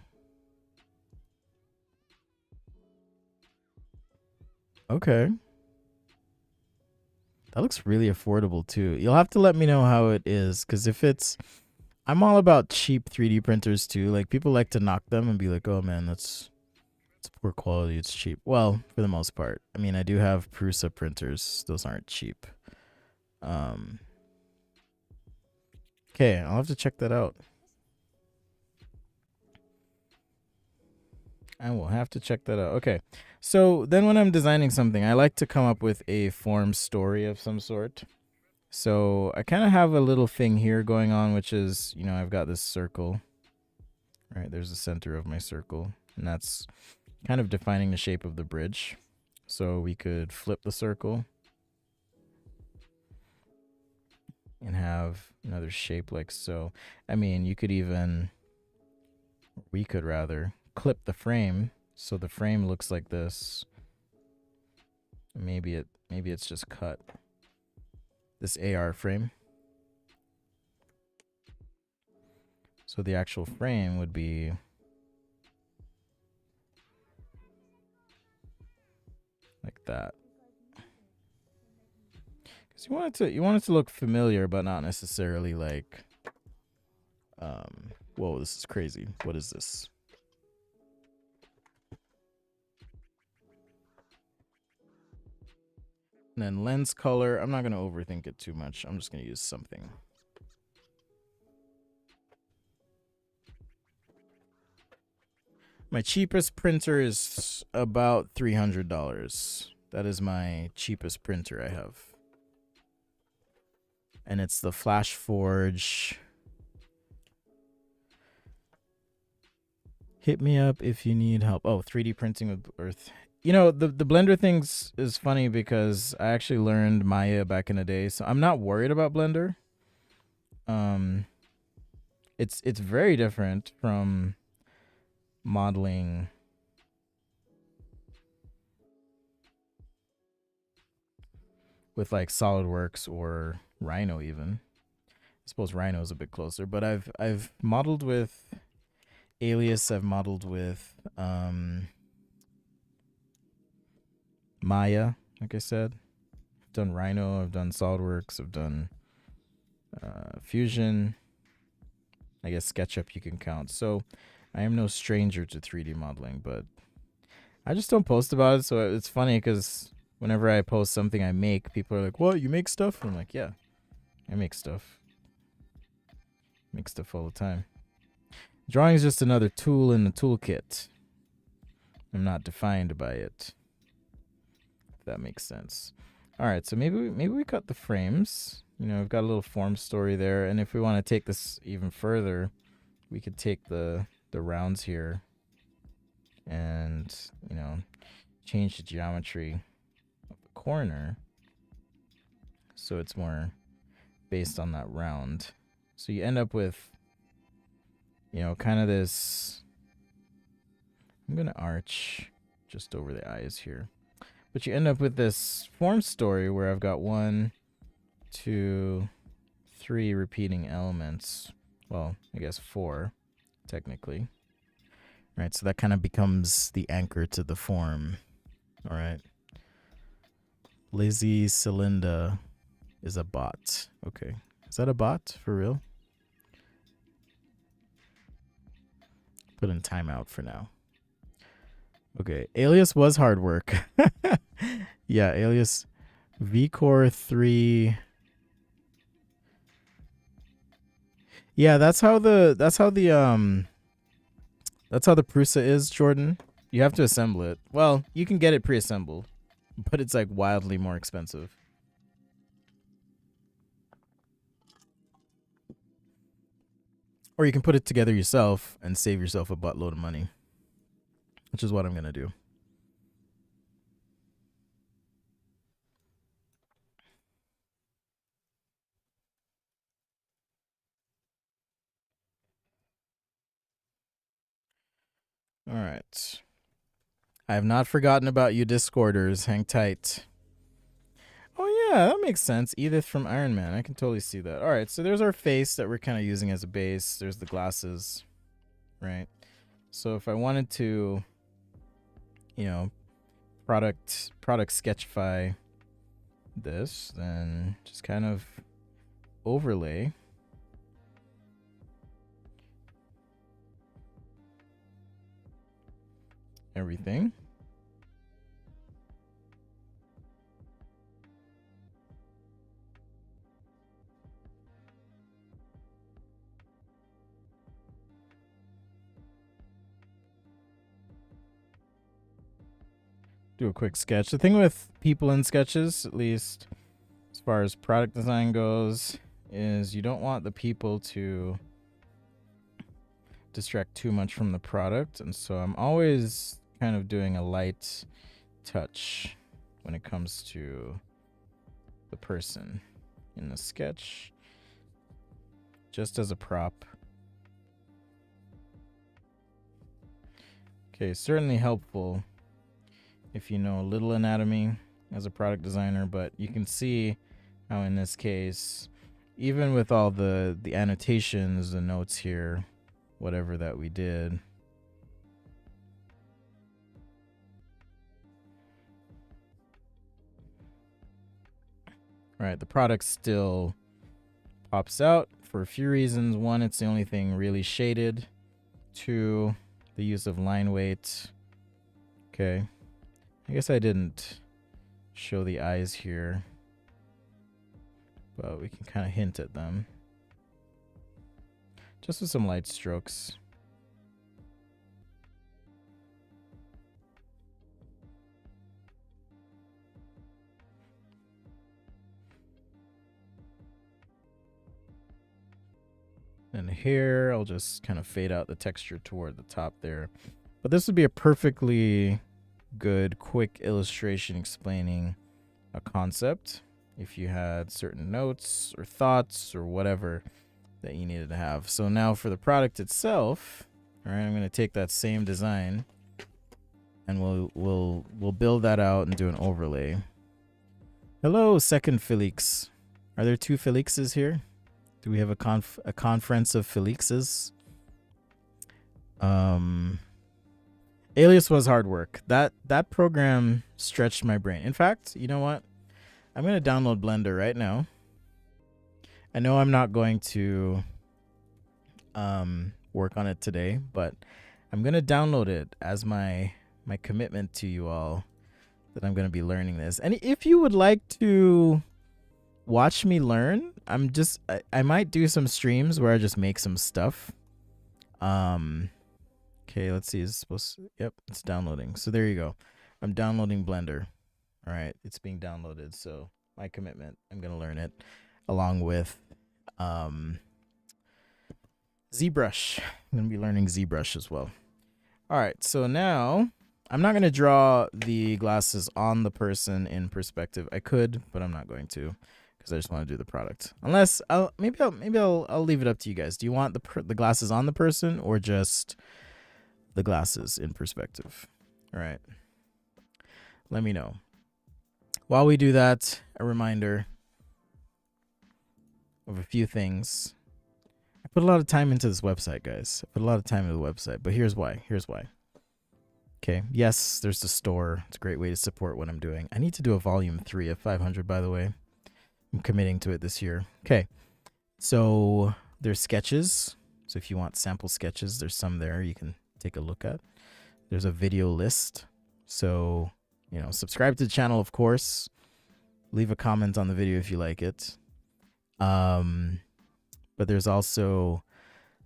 A: Okay. That looks really affordable too. You'll have to let me know how it is, because if it's, I'm all about cheap 3D printers too. Like people like to knock them and be like, "Oh man, it's poor quality. It's cheap." Well, for the most part. I mean, I do have Prusa printers. Those aren't cheap. Okay, I'll have to check that out. I will have to check that out. Okay. So then when I'm designing something, I like to come up with a form story of some sort. So I kind of have a little thing here going on, which is, you know, I've got this circle. Right, there's the center of my circle, and that's kind of defining the shape of the bridge. So we could flip the circle and have another shape like so. I mean, you could even, we could rather clip the frame so the frame looks like this. Maybe it's just cut. This AR frame. So the actual frame would be like that. Because you want it to look familiar, but not necessarily like, whoa, this is crazy. What is this? And then lens color. I'm not going to overthink it too much. I'm just going to use something. My cheapest printer is about $300. That is my cheapest printer I have. And it's the Flash Forge. Hit me up if you need help. Oh, 3D printing with Earth. You know, the Blender things is funny because I actually learned Maya back in the day, so I'm not worried about Blender. It's very different from modeling with like SolidWorks or Rhino even. I suppose Rhino is a bit closer, but I've modeled with Alias, I've modeled with Maya, like I said. I've done Rhino, I've done SolidWorks, I've done Fusion. I guess SketchUp you can count. So I am no stranger to 3D modeling, but I just don't post about it. So it's funny because whenever I post something I make, people are like, "What? You make stuff?" I'm like, "Yeah, I make stuff. Make stuff all the time." Drawing is just another tool in the toolkit. I'm not defined by it. If that makes sense. All right, so maybe we cut the frames. You know, we've got a little form story there, and if we want to take this even further, we could take the rounds here and, you know, change the geometry of the corner so it's more based on that round. So you end up with, you know, kind of this. I'm going to arch just over the eyes here. But you end up with this form story where I've got 1, 2, 3 repeating elements. Well, I guess 4, technically. Right, so that kind of becomes the anchor to the form. All right. Lizzie Celinda is a bot. Okay. Is that a bot for real? Put in timeout for now. Okay. Alias was hard work. Yeah, Alias VCore 3. Yeah, that's how the Prusa is, Jordan. You have to assemble it. Well, you can get it pre-assembled, but it's like wildly more expensive. Or you can put it together yourself and save yourself a buttload of money, which is what I'm going to do. All right. I have not forgotten about you, Discorders. Hang tight. Oh, yeah, that makes sense. Edith from Iron Man. I can totally see that. All right, so there's our face that we're kind of using as a base. There's the glasses, right? So if I wanted to, you know, product sketchify this, then just kind of overlay everything. Do a quick sketch. The thing with people in sketches, at least as far as product design goes, is you don't want the people to distract too much from the product. And so I'm always kind of doing a light touch when it comes to the person in the sketch, just as a prop. Okay, certainly helpful if you know a little anatomy as a product designer, but you can see how in this case, even with all the annotations, the notes here, whatever that we did, right, the product still pops out for a few reasons. One, it's the only thing really shaded. Two, the use of line weight. Okay, I guess I didn't show the eyes here, but we can kind of hint at them just with some light strokes. And here, I'll just kind of fade out the texture toward the top there. But this would be a perfectly good, quick illustration explaining a concept if you had certain notes or thoughts or whatever that you needed to have. So now for the product itself, all right, I'm going to take that same design and we'll build that out and do an overlay. Hello, second Felix. Are there two Felixes here? Do we have a conference of Felixes? Alias was hard work. That program stretched my brain. In fact, you know what? I'm going to download Blender right now. I know I'm not going to work on it today, but I'm going to download it as my commitment to you all that I'm going to be learning this. And if you would like to watch me learn, I might do some streams where I just make some stuff. Okay, let's see. Is it supposed to, yep, it's downloading. So there you go. I'm downloading Blender. All right, it's being downloaded. So my commitment, I'm going to learn it along with ZBrush. I'm going to be learning ZBrush as well. All right, so now I'm not going to draw the glasses on the person in perspective. I could, but I'm not going to, because I just want to do the product. Unless I'll leave it up to you guys. Do you want the glasses on the person or just the glasses in perspective? All right. Let me know. While we do that, a reminder of a few things. I put a lot of time into this website, guys. I put a lot of time into the website, but here's why. Okay, yes, there's the store. It's a great way to support what I'm doing. I need to do a volume 3 of 500, by the way. I'm committing to it this year. Okay, so there's sketches. So if you want sample sketches, there's some there you can take a look at. There's a video list. So, you know, subscribe to the channel, of course. Leave a comment on the video if you like it. But there's also,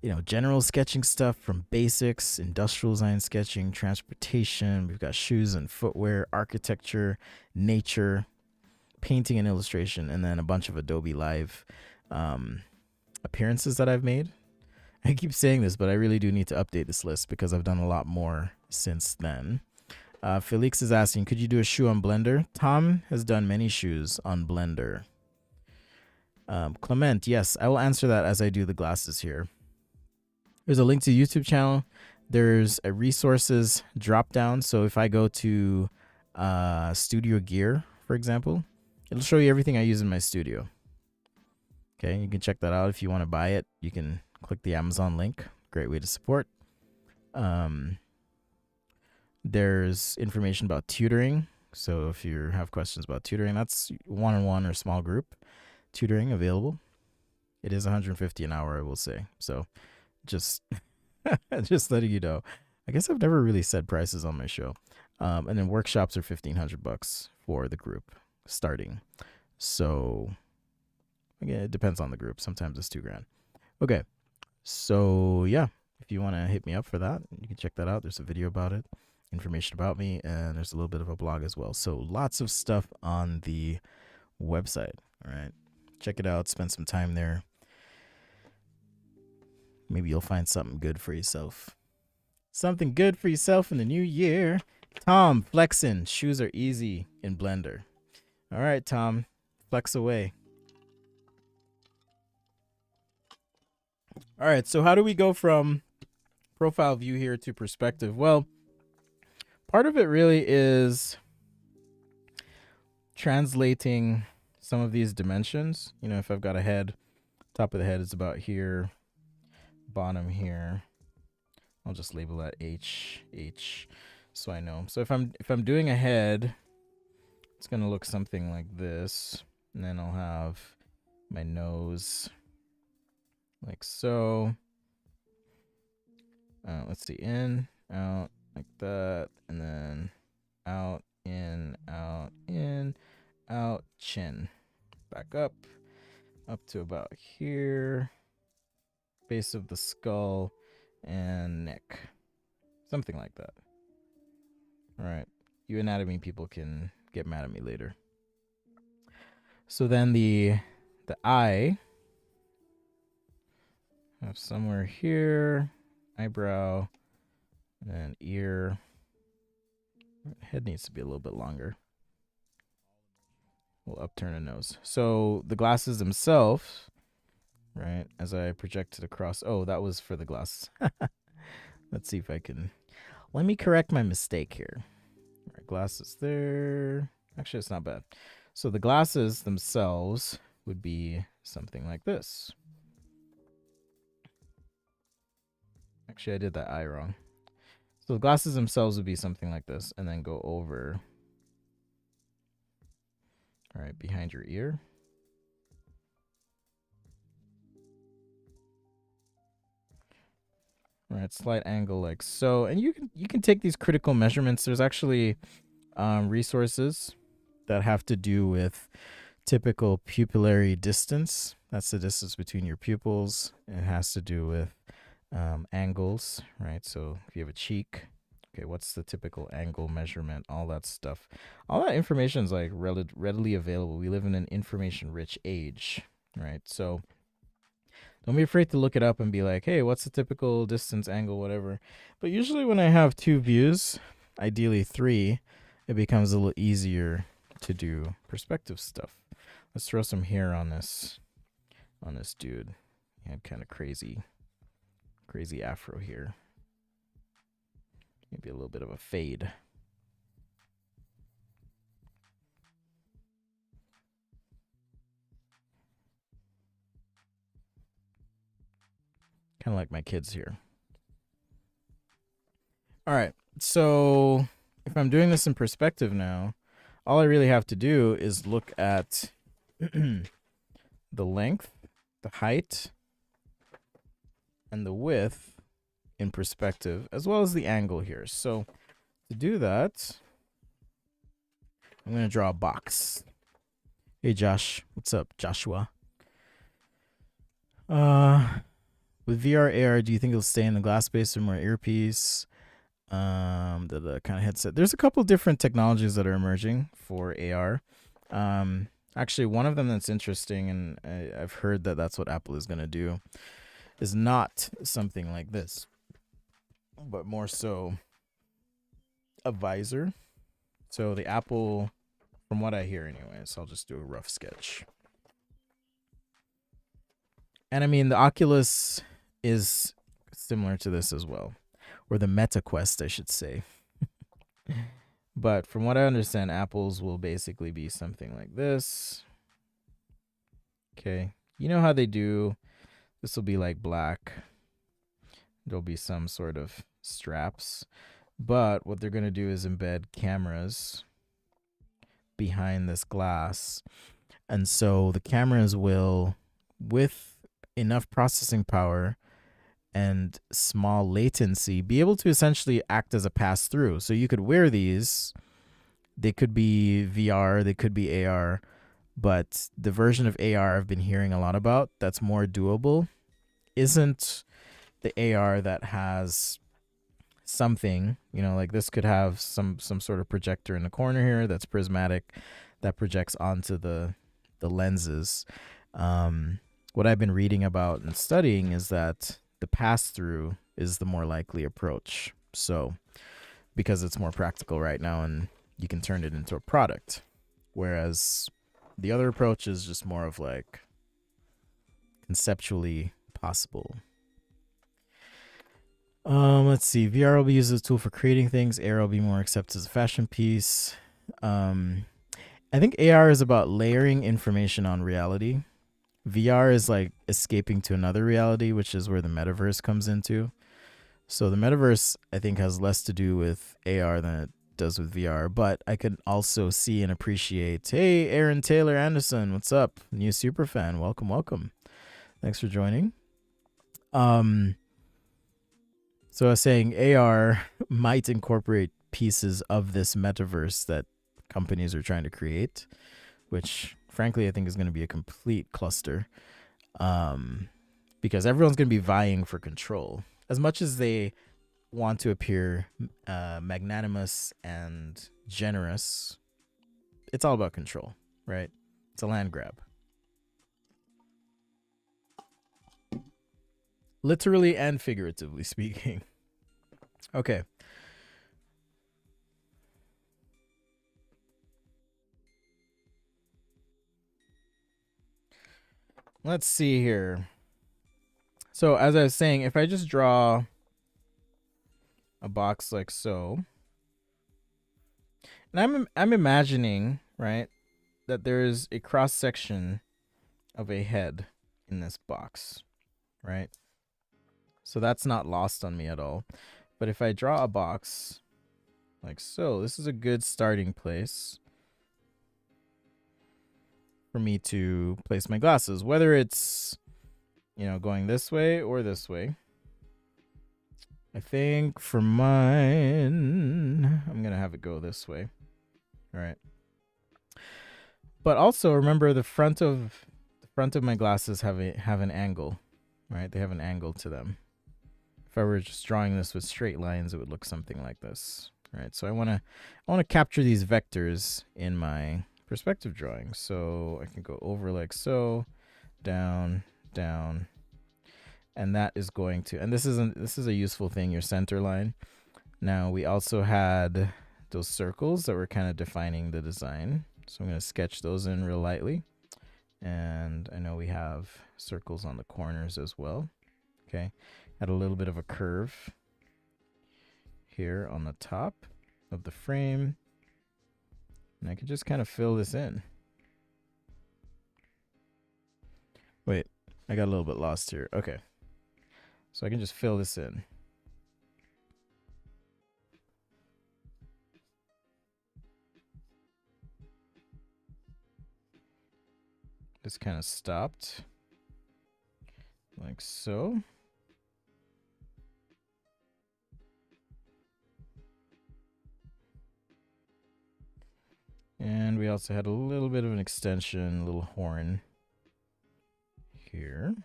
A: you know, general sketching stuff from basics, industrial design sketching, transportation. We've got shoes and footwear, architecture, nature, painting and illustration, and then a bunch of Adobe Live appearances that I've made. I keep saying this, but I really do need to update this list because I've done a lot more since then. Felix is asking, could you do a shoe on Blender? Tom has done many shoes on Blender. Clement, yes, I will answer that as I do the glasses here. There's a link to the YouTube channel. There's a resources drop down. So if I go to studio gear, for example, it'll show you everything I use in my studio. Okay, you can check that out. If you want to buy it, you can click the Amazon link. Great way to support. There's information about tutoring. So if you have questions about tutoring, that's one-on-one or small group tutoring available. It is $150 an hour, I will say. So just letting you know. I guess I've never really said prices on my show. And then workshops are $1,500 for the group starting. So again, it depends on the group. Sometimes it's $2,000. Okay. So yeah, if you want to hit me up for that, you can check that out. There's a video about it, information about me, and there's a little bit of a blog as well. So lots of stuff on the website. All right. Check it out. Spend some time there. Maybe you'll find something good for yourself. Something good for yourself in the new year. Tom, flexing. Shoes are easy in Blender. All right, Tom, flex away. All right, so how do we go from profile view here to perspective? Well, part of it really is translating some of these dimensions. You know, if I've got a head, top of the head is about here, bottom here. I'll just label that H, so I know. So if I'm doing a head, it's gonna look something like this, and then I'll have my nose like so. Let's see, in, out, like that, and then out, in, out, chin, back up to about here, base of the skull, and neck, something like that. All right, you anatomy people can get mad at me later. So then the eye, have somewhere here, eyebrow, and then ear. Head needs to be a little bit longer. We'll upturn a nose. So the glasses themselves, right, as I project it across. Oh, that was for the glasses. Let's see if I can. Let me correct my mistake here. All right, glasses there. Actually, it's not bad. So the glasses themselves would be something like this. Actually, I did that eye wrong. So the glasses themselves would be something like this, and then go over. All right, behind your ear. All right, slight angle like so. And you can take these critical measurements. There's actually resources that have to do with typical pupillary distance. That's the distance between your pupils. It has to do with angles, right? So if you have a cheek, okay, what's the typical angle measurement? All that stuff. All that information is like readily available. We live in an information-rich age, right? So don't be afraid to look it up and be like, hey, what's the typical distance, angle, whatever. But usually when I have two views, ideally three, it becomes a little easier to do perspective stuff. Let's throw some hair on this dude. He had kind of crazy afro here. Maybe a little bit of a fade. Kind of like my kids here. All right, so if I'm doing this in perspective now, all I really have to do is look at the length, the height, and the width in perspective, as well as the angle here. So to do that, I'm going to draw a box. Hey, Josh. What's up, Joshua? With VR AR, do you think it'll stay in the glass space or more earpiece? The kind of headset. There's a couple different technologies that are emerging for AR. Actually, one of them that's interesting, and I've heard that that's what Apple is going to do, is not something like this, but more so a visor. So the Apple, from what I hear anyways, I'll just do a rough sketch. And I mean, the Oculus is similar to this as well, or the Meta Quest, I should say. But from what I understand, Apple's will basically be something like this. Okay. You know how they do, this will be like black. There'll be some sort of straps. But what they're going to do is embed cameras behind this glass. And so the cameras will, with enough processing power and small latency, be able to essentially act as a pass-through. So you could wear these. They could be VR, they could be AR, but the version of AR I've been hearing a lot about that's more doable isn't the AR that has something, you know, like this could have some sort of projector in the corner here that's prismatic that projects onto the lenses. What I've been reading about and studying is that the pass-through is the more likely approach. So because it's more practical right now and you can turn it into a product. Whereas the other approach is just more of like conceptually possible. Let's see. VR will be used as a tool for creating things. AR will be more accepted as a fashion piece. I think AR is about layering information on reality. VR is like escaping to another reality, which is where the metaverse comes into. So the metaverse, I think, has less to do with AR than it does with VR. But I could also see and appreciate, hey, Aaron Taylor Anderson, what's up? New super fan. Welcome, welcome. Thanks for joining. So I was saying AR might incorporate pieces of this metaverse that companies are trying to create, which frankly I think is going to be a complete cluster, because everyone's going to be vying for control. As much as they want to appear magnanimous and generous, it's all about control, right? It's a land grab. Literally and figuratively speaking. Okay. Let's see here. So as I was saying, if I just draw a box like so, and I'm imagining, right, that there's a cross section of a head in this box, right? So that's not lost on me at all. But if I draw a box like so, this is a good starting place for me to place my glasses, whether it's, you know, going this way or this way. I think for mine, I'm going to have it go this way. All right. But also remember the front of my glasses have an angle, right? They have an angle to them. If I were just drawing this with straight lines, it would look something like this, right? So I want to capture these vectors in my perspective drawing. So I can go over like so, down, down, and that is going to, and this is a useful thing, your center line. Now we also had those circles that were kind of defining the design. So I'm going to sketch those in real lightly. And I know we have circles on the corners as well. Okay. Had a little bit of a curve here on the top of the frame. And I could just kind of fill this in. Wait, I got a little bit lost here. Okay. So I can just fill this in. Just kind of stopped like so. And we also had a little bit of an extension, a little horn here.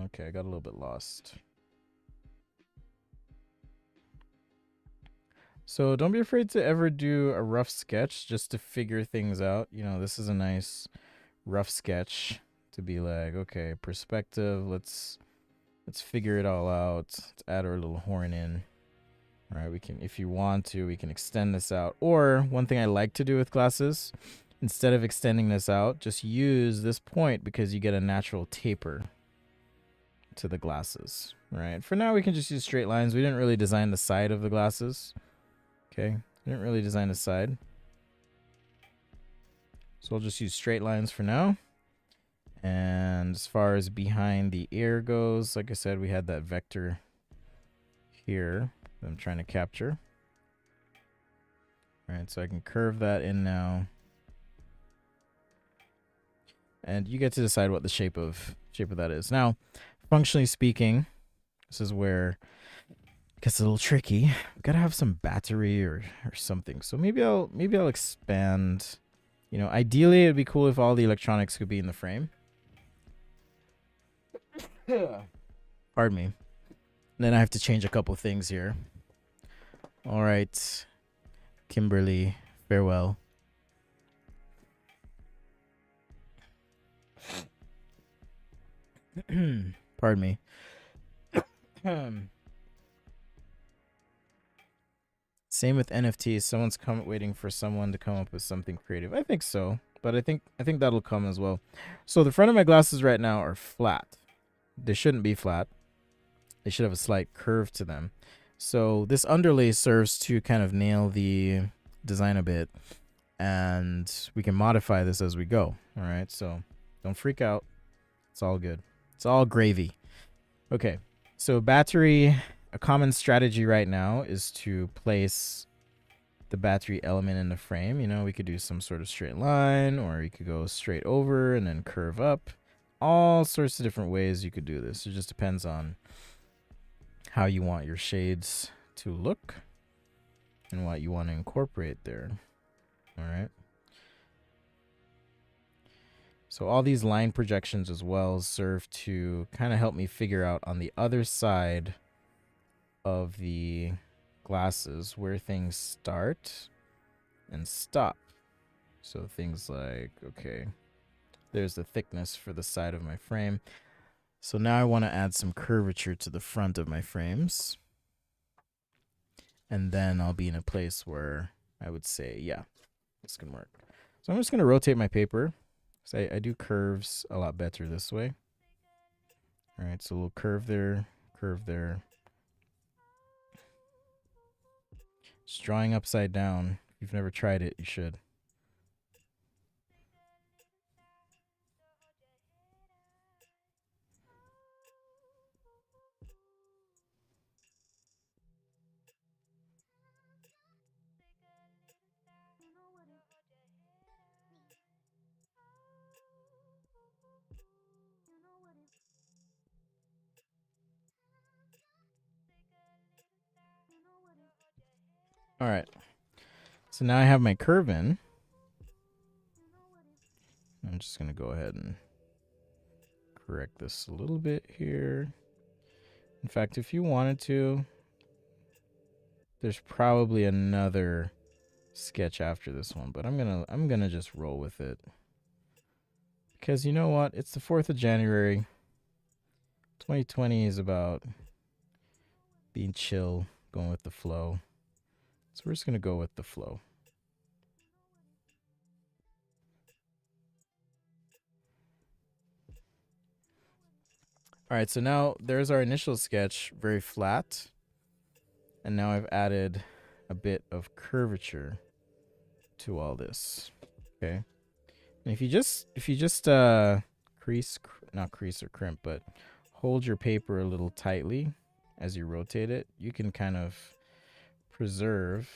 A: Okay, I got a little bit lost. So don't be afraid to ever do a rough sketch just to figure things out. You know, this is a nice rough sketch to be like, okay, perspective, let's figure it all out. Let's add our little horn in. All right, we can, if you want to, we can extend this out. Or one thing I like to do with glasses, instead of extending this out, just use this point because you get a natural taper to the glasses, right? For now, we can just use straight lines. We didn't really design the side of the glasses. Okay, we didn't really design the side. So I'll just use straight lines for now. And as far as behind the ear goes, like I said, we had that vector here that I'm trying to capture. All right, so I can curve that in now. And you get to decide what the shape of that is. Now, functionally speaking, this is where it gets a little tricky. We gotta have some battery or something. So maybe I'll expand. You know, ideally it'd be cool if all the electronics could be in the frame. Pardon me. And then I have to change a couple things here. All right, Kimberly, farewell. Pardon me. Same with NFTs. Someone's waiting for someone to come up with something creative. I think so, but I think that'll come as well. So the front of my glasses right now are flat. They shouldn't be flat. They should have a slight curve to them. So this underlay serves to kind of nail the design a bit, and we can modify this as we go. All right, so don't freak out. It's all good. It's all gravy. Okay, so battery, a common strategy right now is to place the battery element in the frame. You know, we could do some sort of straight line, or you could go straight over and then curve up. All sorts of different ways you could do this. It just depends on how you want your shades to look and what you want to incorporate there. All right. So all these line projections as well serve to kind of help me figure out on the other side of the glasses where things start and stop. So things like, okay, there's the thickness for the side of my frame. So now I want to add some curvature to the front of my frames. And then I'll be in a place where I would say, yeah, this can work. So I'm just going to rotate my paper. So I do curves a lot better this way. All right, so a little curve there, curve there. Just drawing upside down. If you've never tried it, you should. All right. So now I have my curve in. I'm just going to go ahead and correct this a little bit here. In fact, if you wanted to, there's probably another sketch after this one, but I'm going to just roll with it. Because you know what? It's the 4th of January. 2020 is about being chill, going with the flow. So we're just going to go with the flow. All right, so now there's our initial sketch, very flat. And now I've added a bit of curvature to all this. Okay. And if you just crease, not crease or crimp, but hold your paper a little tightly as you rotate it, you can kind of preserve.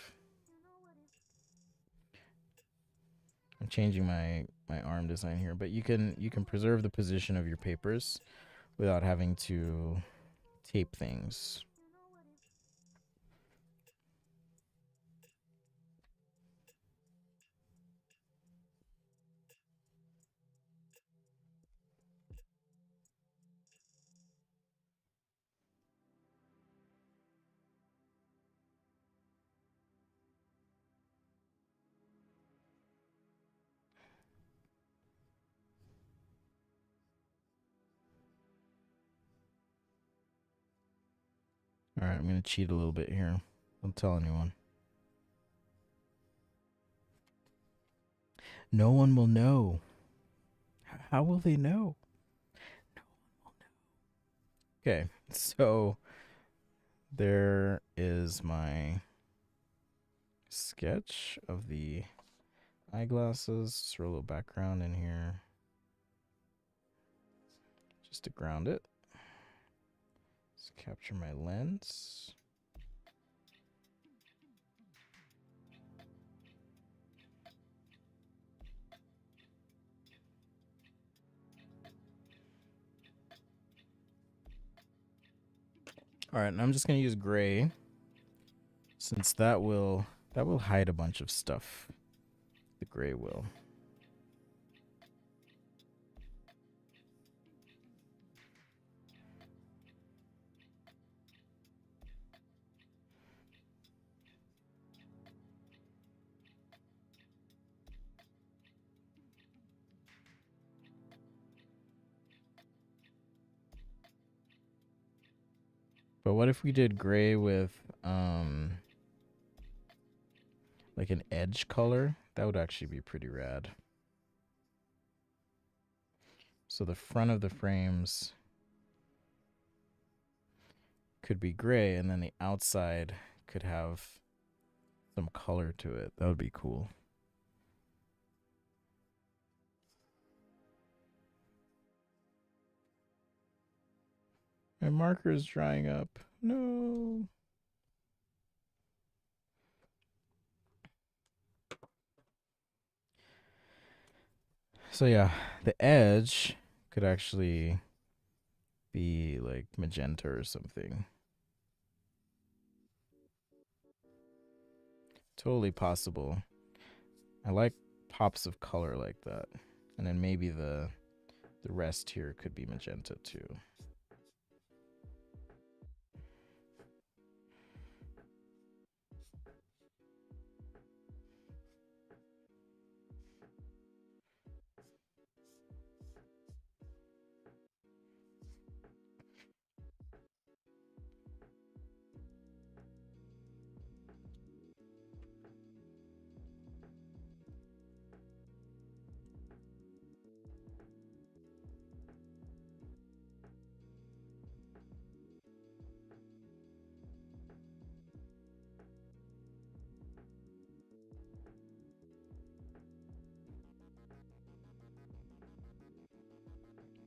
A: I'm changing my arm design here, but you can preserve the position of your papers without having to tape things. All right, I'm going to cheat a little bit here. Don't tell anyone. No one will know. How will they know? No one will know. Okay, so there is my sketch of the eyeglasses. Throw a little background in here just to ground it. Let's capture my lens. All right, and I'm just gonna use gray since that will hide a bunch of stuff. The gray will. But what if we did gray with like an edge color. That would actually be pretty rad. So the front of the frames could be gray, and then the outside could have some color to it. That would be cool. My marker is drying up. No. So yeah, the edge could actually be like magenta or something. Totally possible. I like pops of color like that. And then maybe the rest here could be magenta too.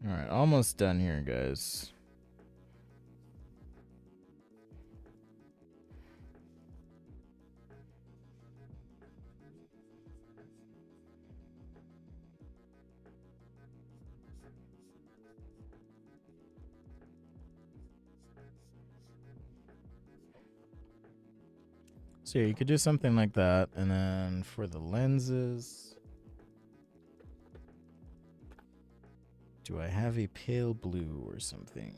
A: All right, almost done here, guys. So yeah, you could do something like that. And then for the lenses, do I have a pale blue or something?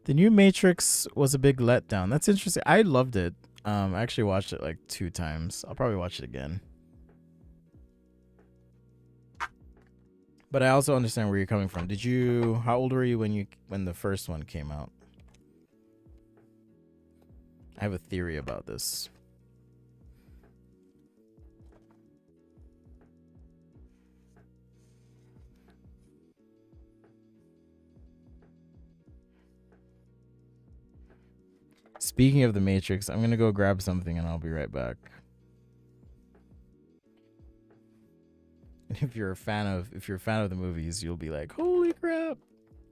A: The new Matrix was a big letdown. That's interesting. I loved it. I actually watched it like 2 times. I'll probably watch it again. But I also understand where you're coming from. How old were you when the first one came out? I have a theory about this. Speaking of the Matrix, I'm gonna go grab something and I'll be right back. And if you're a fan of the movies, you'll be like, "Holy crap!"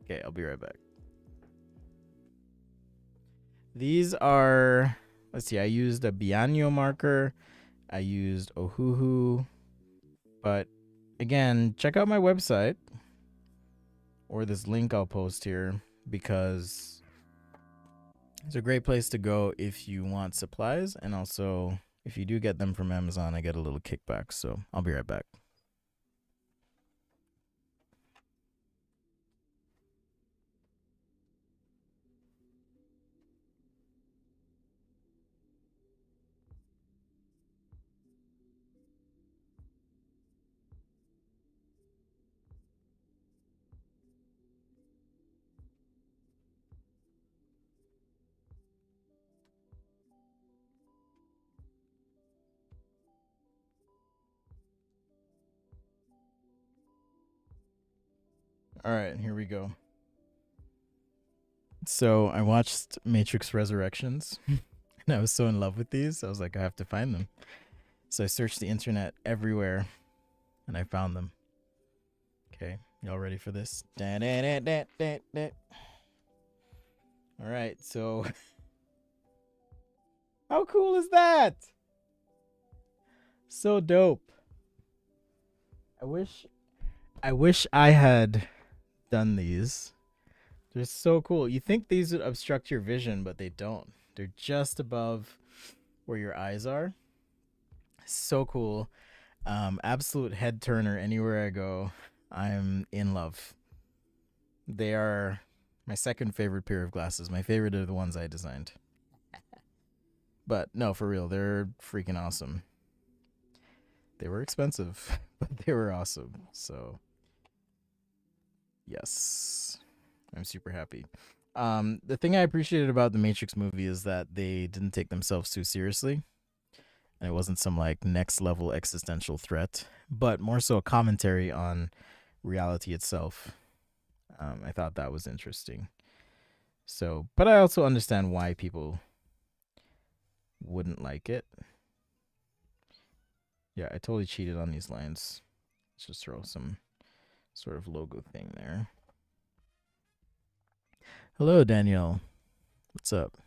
A: Okay, I'll be right back. These are, let's see, I used a Bianyo marker, I used Ohuhu, but again, check out my website or this link I'll post here because it's a great place to go if you want supplies, and also if you do get them from Amazon, I get a little kickback. So I'll be right back. All right, here we go. So I watched Matrix Resurrections and I was so in love with these. I was like, I have to find them. So I searched the internet everywhere and I found them. Okay, y'all ready for this? All right, so how cool is that? So dope. I wish I had done these. They're so cool. You think these would obstruct your vision, but they don't. They're just above where your eyes are. So cool. Absolute head turner anywhere I go. I'm in love. They are my second favorite pair of glasses. My favorite are the ones I designed. But no, for real, they're freaking awesome. They were expensive, but they were awesome. So, yes, I'm super happy. The thing I appreciated about the Matrix movie is that they didn't take themselves too seriously, and it wasn't some like next level existential threat, but more so a commentary on reality itself. I thought that was interesting. So, but I also understand why people wouldn't like it. Yeah, I totally cheated on these lines. Let's just throw some sort of logo thing there. Hello, Danielle. What's up?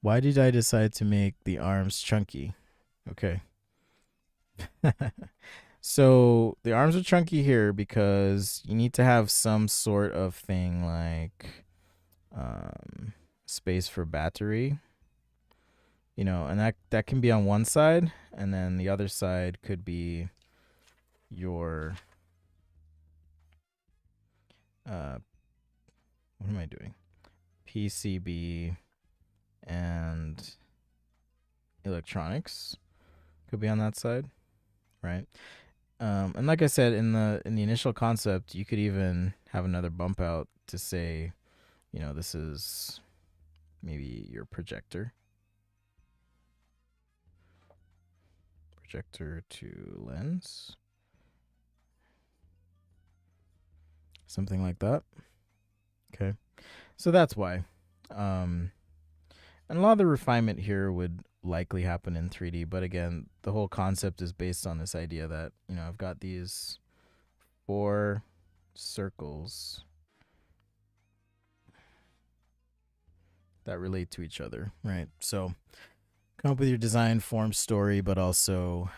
A: Why did I decide to make the arms chunky? Okay. So the arms are chunky here because you need to have some sort of thing like space for battery, and that can be on one side, and then the other side could be your what am I doing? PCB and electronics could be on that side, right? And like I said in the initial concept, you could even have another bump out to say, this is maybe your projector to lens, something like that. Okay, so that's why. And a lot of the refinement here would likely happen in 3D, but again, the whole concept is based on this idea that I've got these four circles that relate to each other, right? So come up with your design, form, story, but also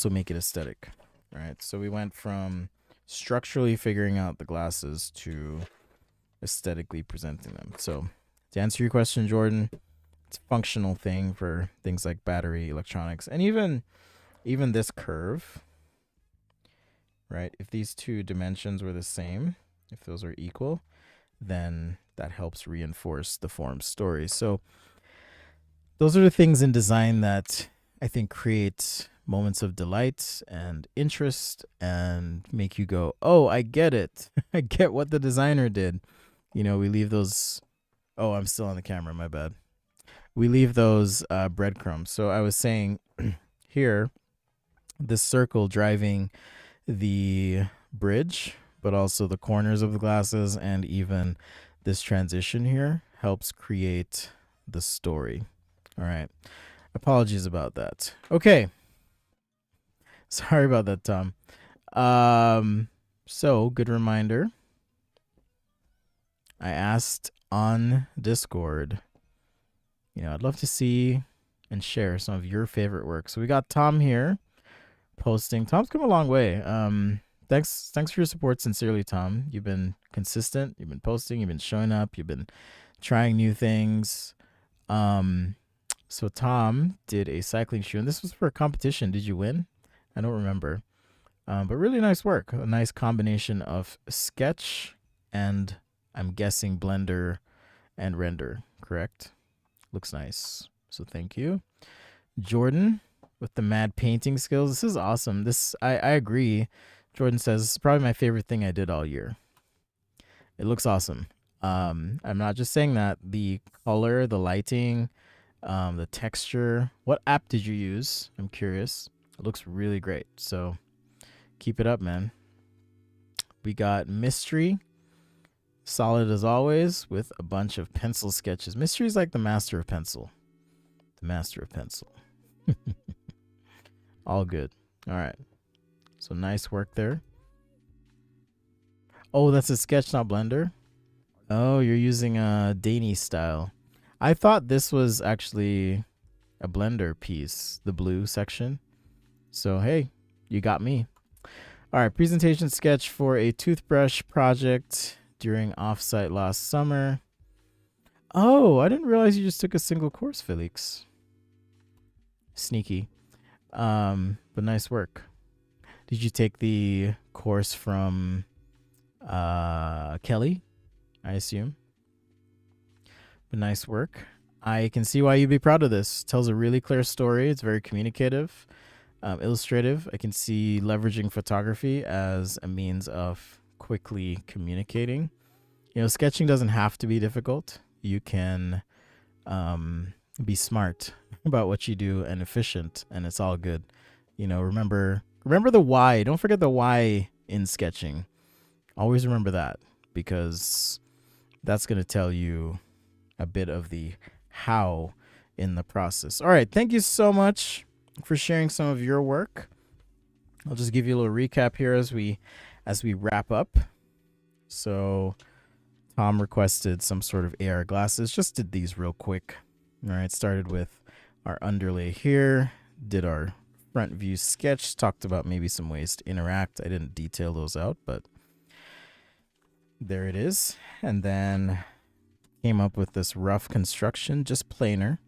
A: make it aesthetic, right? So we went from structurally figuring out the glasses to aesthetically presenting them. So to answer your question, Jordan, it's a functional thing for things like battery, electronics, and even this curve, right? If these two dimensions were the same, if those are equal, then that helps reinforce the form story. So those are the things in design that I think create moments of delight and interest and make you go, oh, I get it. I get what the designer did. We leave those. Oh, I'm still on the camera. My bad. We leave those breadcrumbs. So I was saying here, this circle driving the bridge, but also the corners of the glasses, and even this transition here helps create the story. All right. Apologies about that. Okay. Sorry about that, Tom. So good reminder. I asked on Discord, I'd love to see and share some of your favorite work. So we got Tom here posting. Tom's come a long way. Thanks for your support, sincerely, Tom. You've been consistent. You've been posting. You've been showing up. You've been trying new things. So Tom did a cycling shoe, and this was for a competition. Did you win? I don't remember. But really nice work. A nice combination of sketch and, I'm guessing, Blender and render. Correct? Looks nice. So thank you. Jordan with the mad painting skills. This is awesome. I agree. Jordan says this is probably my favorite thing I did all year. It looks awesome. I'm not just saying that. The color, the lighting, the texture. What app did you use? I'm curious. It looks really great. So keep it up, man. We got Mystery. Solid as always with a bunch of pencil sketches. Mystery's like the master of pencil. The master of pencil. All good. All right. So nice work there. Oh, that's a sketch, not Blender. Oh, you're using a Danny style. I thought this was actually a Blender piece, the blue section. So, hey, you got me. All right, presentation sketch for a toothbrush project during offsite last summer. Oh, I didn't realize you just took a single course, Felix. Sneaky. But nice work. Did you take the course from Kelly, I assume? But nice work. I can see why you'd be proud of this. Tells a really clear story. It's very communicative. Illustrative, I can see leveraging photography as a means of quickly communicating. Sketching doesn't have to be difficult. You can be smart about what you do and efficient, and it's all good. Remember the why. Don't forget the why in sketching. Always remember that, because that's going to tell you a bit of the how in the process. All right, thank you so much for sharing some of your work. I'll just give you a little recap here as we wrap up. So Tom requested some sort of AR glasses. Just did these real quick. All right, started with our underlay here, did our front view sketch, talked about maybe some ways to interact. I didn't detail those out, but there it is. And then came up with this rough construction, just planar,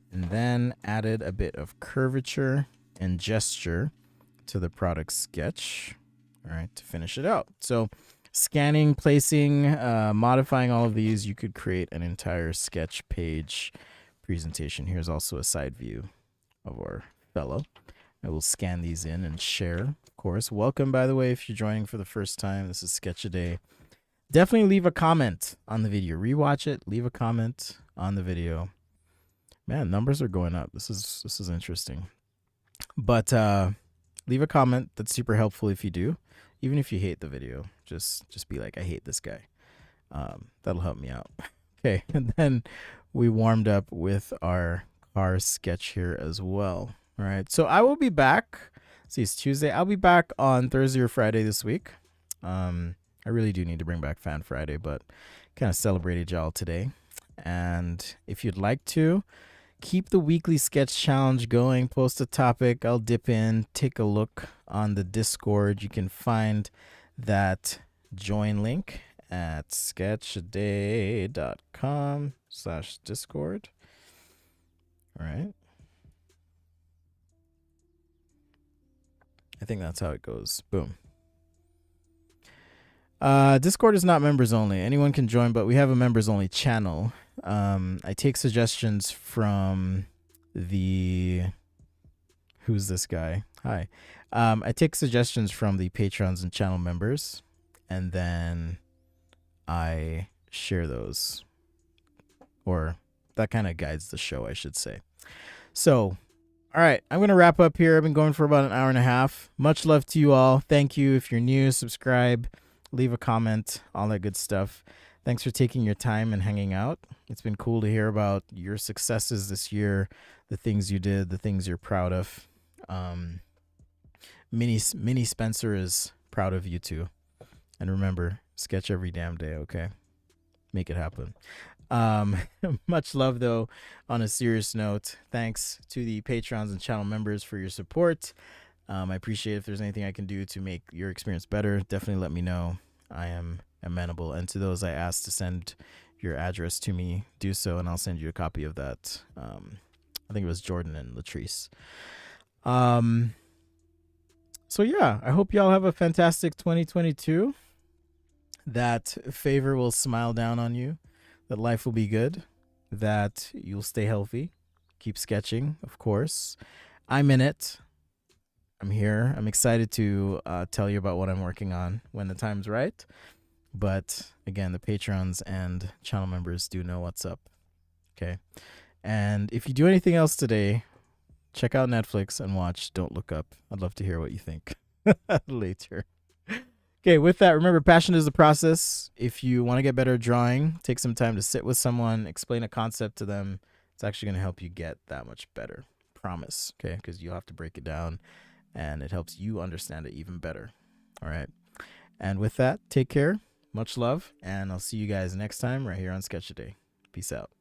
A: and then added a bit of curvature and gesture to the product sketch, all right, to finish it out. So scanning, placing, modifying all of these, you could create an entire sketch page presentation. Here's also a side view of our fellow. I will scan these in and share, of course. Welcome, by the way, if you're joining for the first time. This is Sketch a Day. Definitely leave a comment on the video. Rewatch it. Leave a comment on the video. Man, numbers are going up. This is interesting. But leave a comment. That's super helpful if you do. Even if you hate the video, just be like, I hate this guy. That'll help me out. Okay, and then we warmed up with our car sketch here as well. All right, so I will be back. See, it's Tuesday. I'll be back on Thursday or Friday this week. I really do need to bring back Fan Friday, but kind of celebrated y'all today. And if you'd like to, keep the weekly sketch challenge going. Post a topic. I'll dip in, take a look on the Discord. You can find that join link at sketchaday.com/Discord. All right. I think that's how it goes. Boom. Discord is not members only. Anyone can join, but we have a members only channel. I take suggestions from who's this guy? Hi. I take suggestions from the patrons and channel members, and then I share those, or that kind of guides the show, I should say. So, all right, I'm going to wrap up here. I've been going for about an hour and a half. Much love to you all. Thank you. If you're new, subscribe, leave a comment, all that good stuff. Thanks for taking your time and hanging out. It's been cool to hear about your successes this year, the things you did, the things you're proud of. Mini Spencer is proud of you too. And remember, sketch every damn day, okay? Make it happen. Much love, though, on a serious note. Thanks to the patrons and channel members for your support. I appreciate it. If there's anything I can do to make your experience better, definitely let me know. I am amenable. And to those I asked to send your address to me, do so, and I'll send you a copy of that. I think it was Jordan and Latrice. So yeah, I hope y'all have a fantastic 2022. That favor will smile down on you, that life will be good, that you'll stay healthy, keep sketching, of course. I'm in it. I'm here. I'm excited to tell you about what I'm working on when the time's right. But again, the patrons and channel members do know what's up. Okay. And if you do anything else today, check out Netflix and watch Don't Look Up. I'd love to hear what you think later. Okay, with that, remember, passion is the process. If you want to get better at drawing, take some time to sit with someone, explain a concept to them. It's actually going to help you get that much better. Promise, okay? Because you'll have to break it down, and it helps you understand it even better. All right? And with that, take care. Much love, and I'll see you guys next time right here on Sketch a Day. Peace out.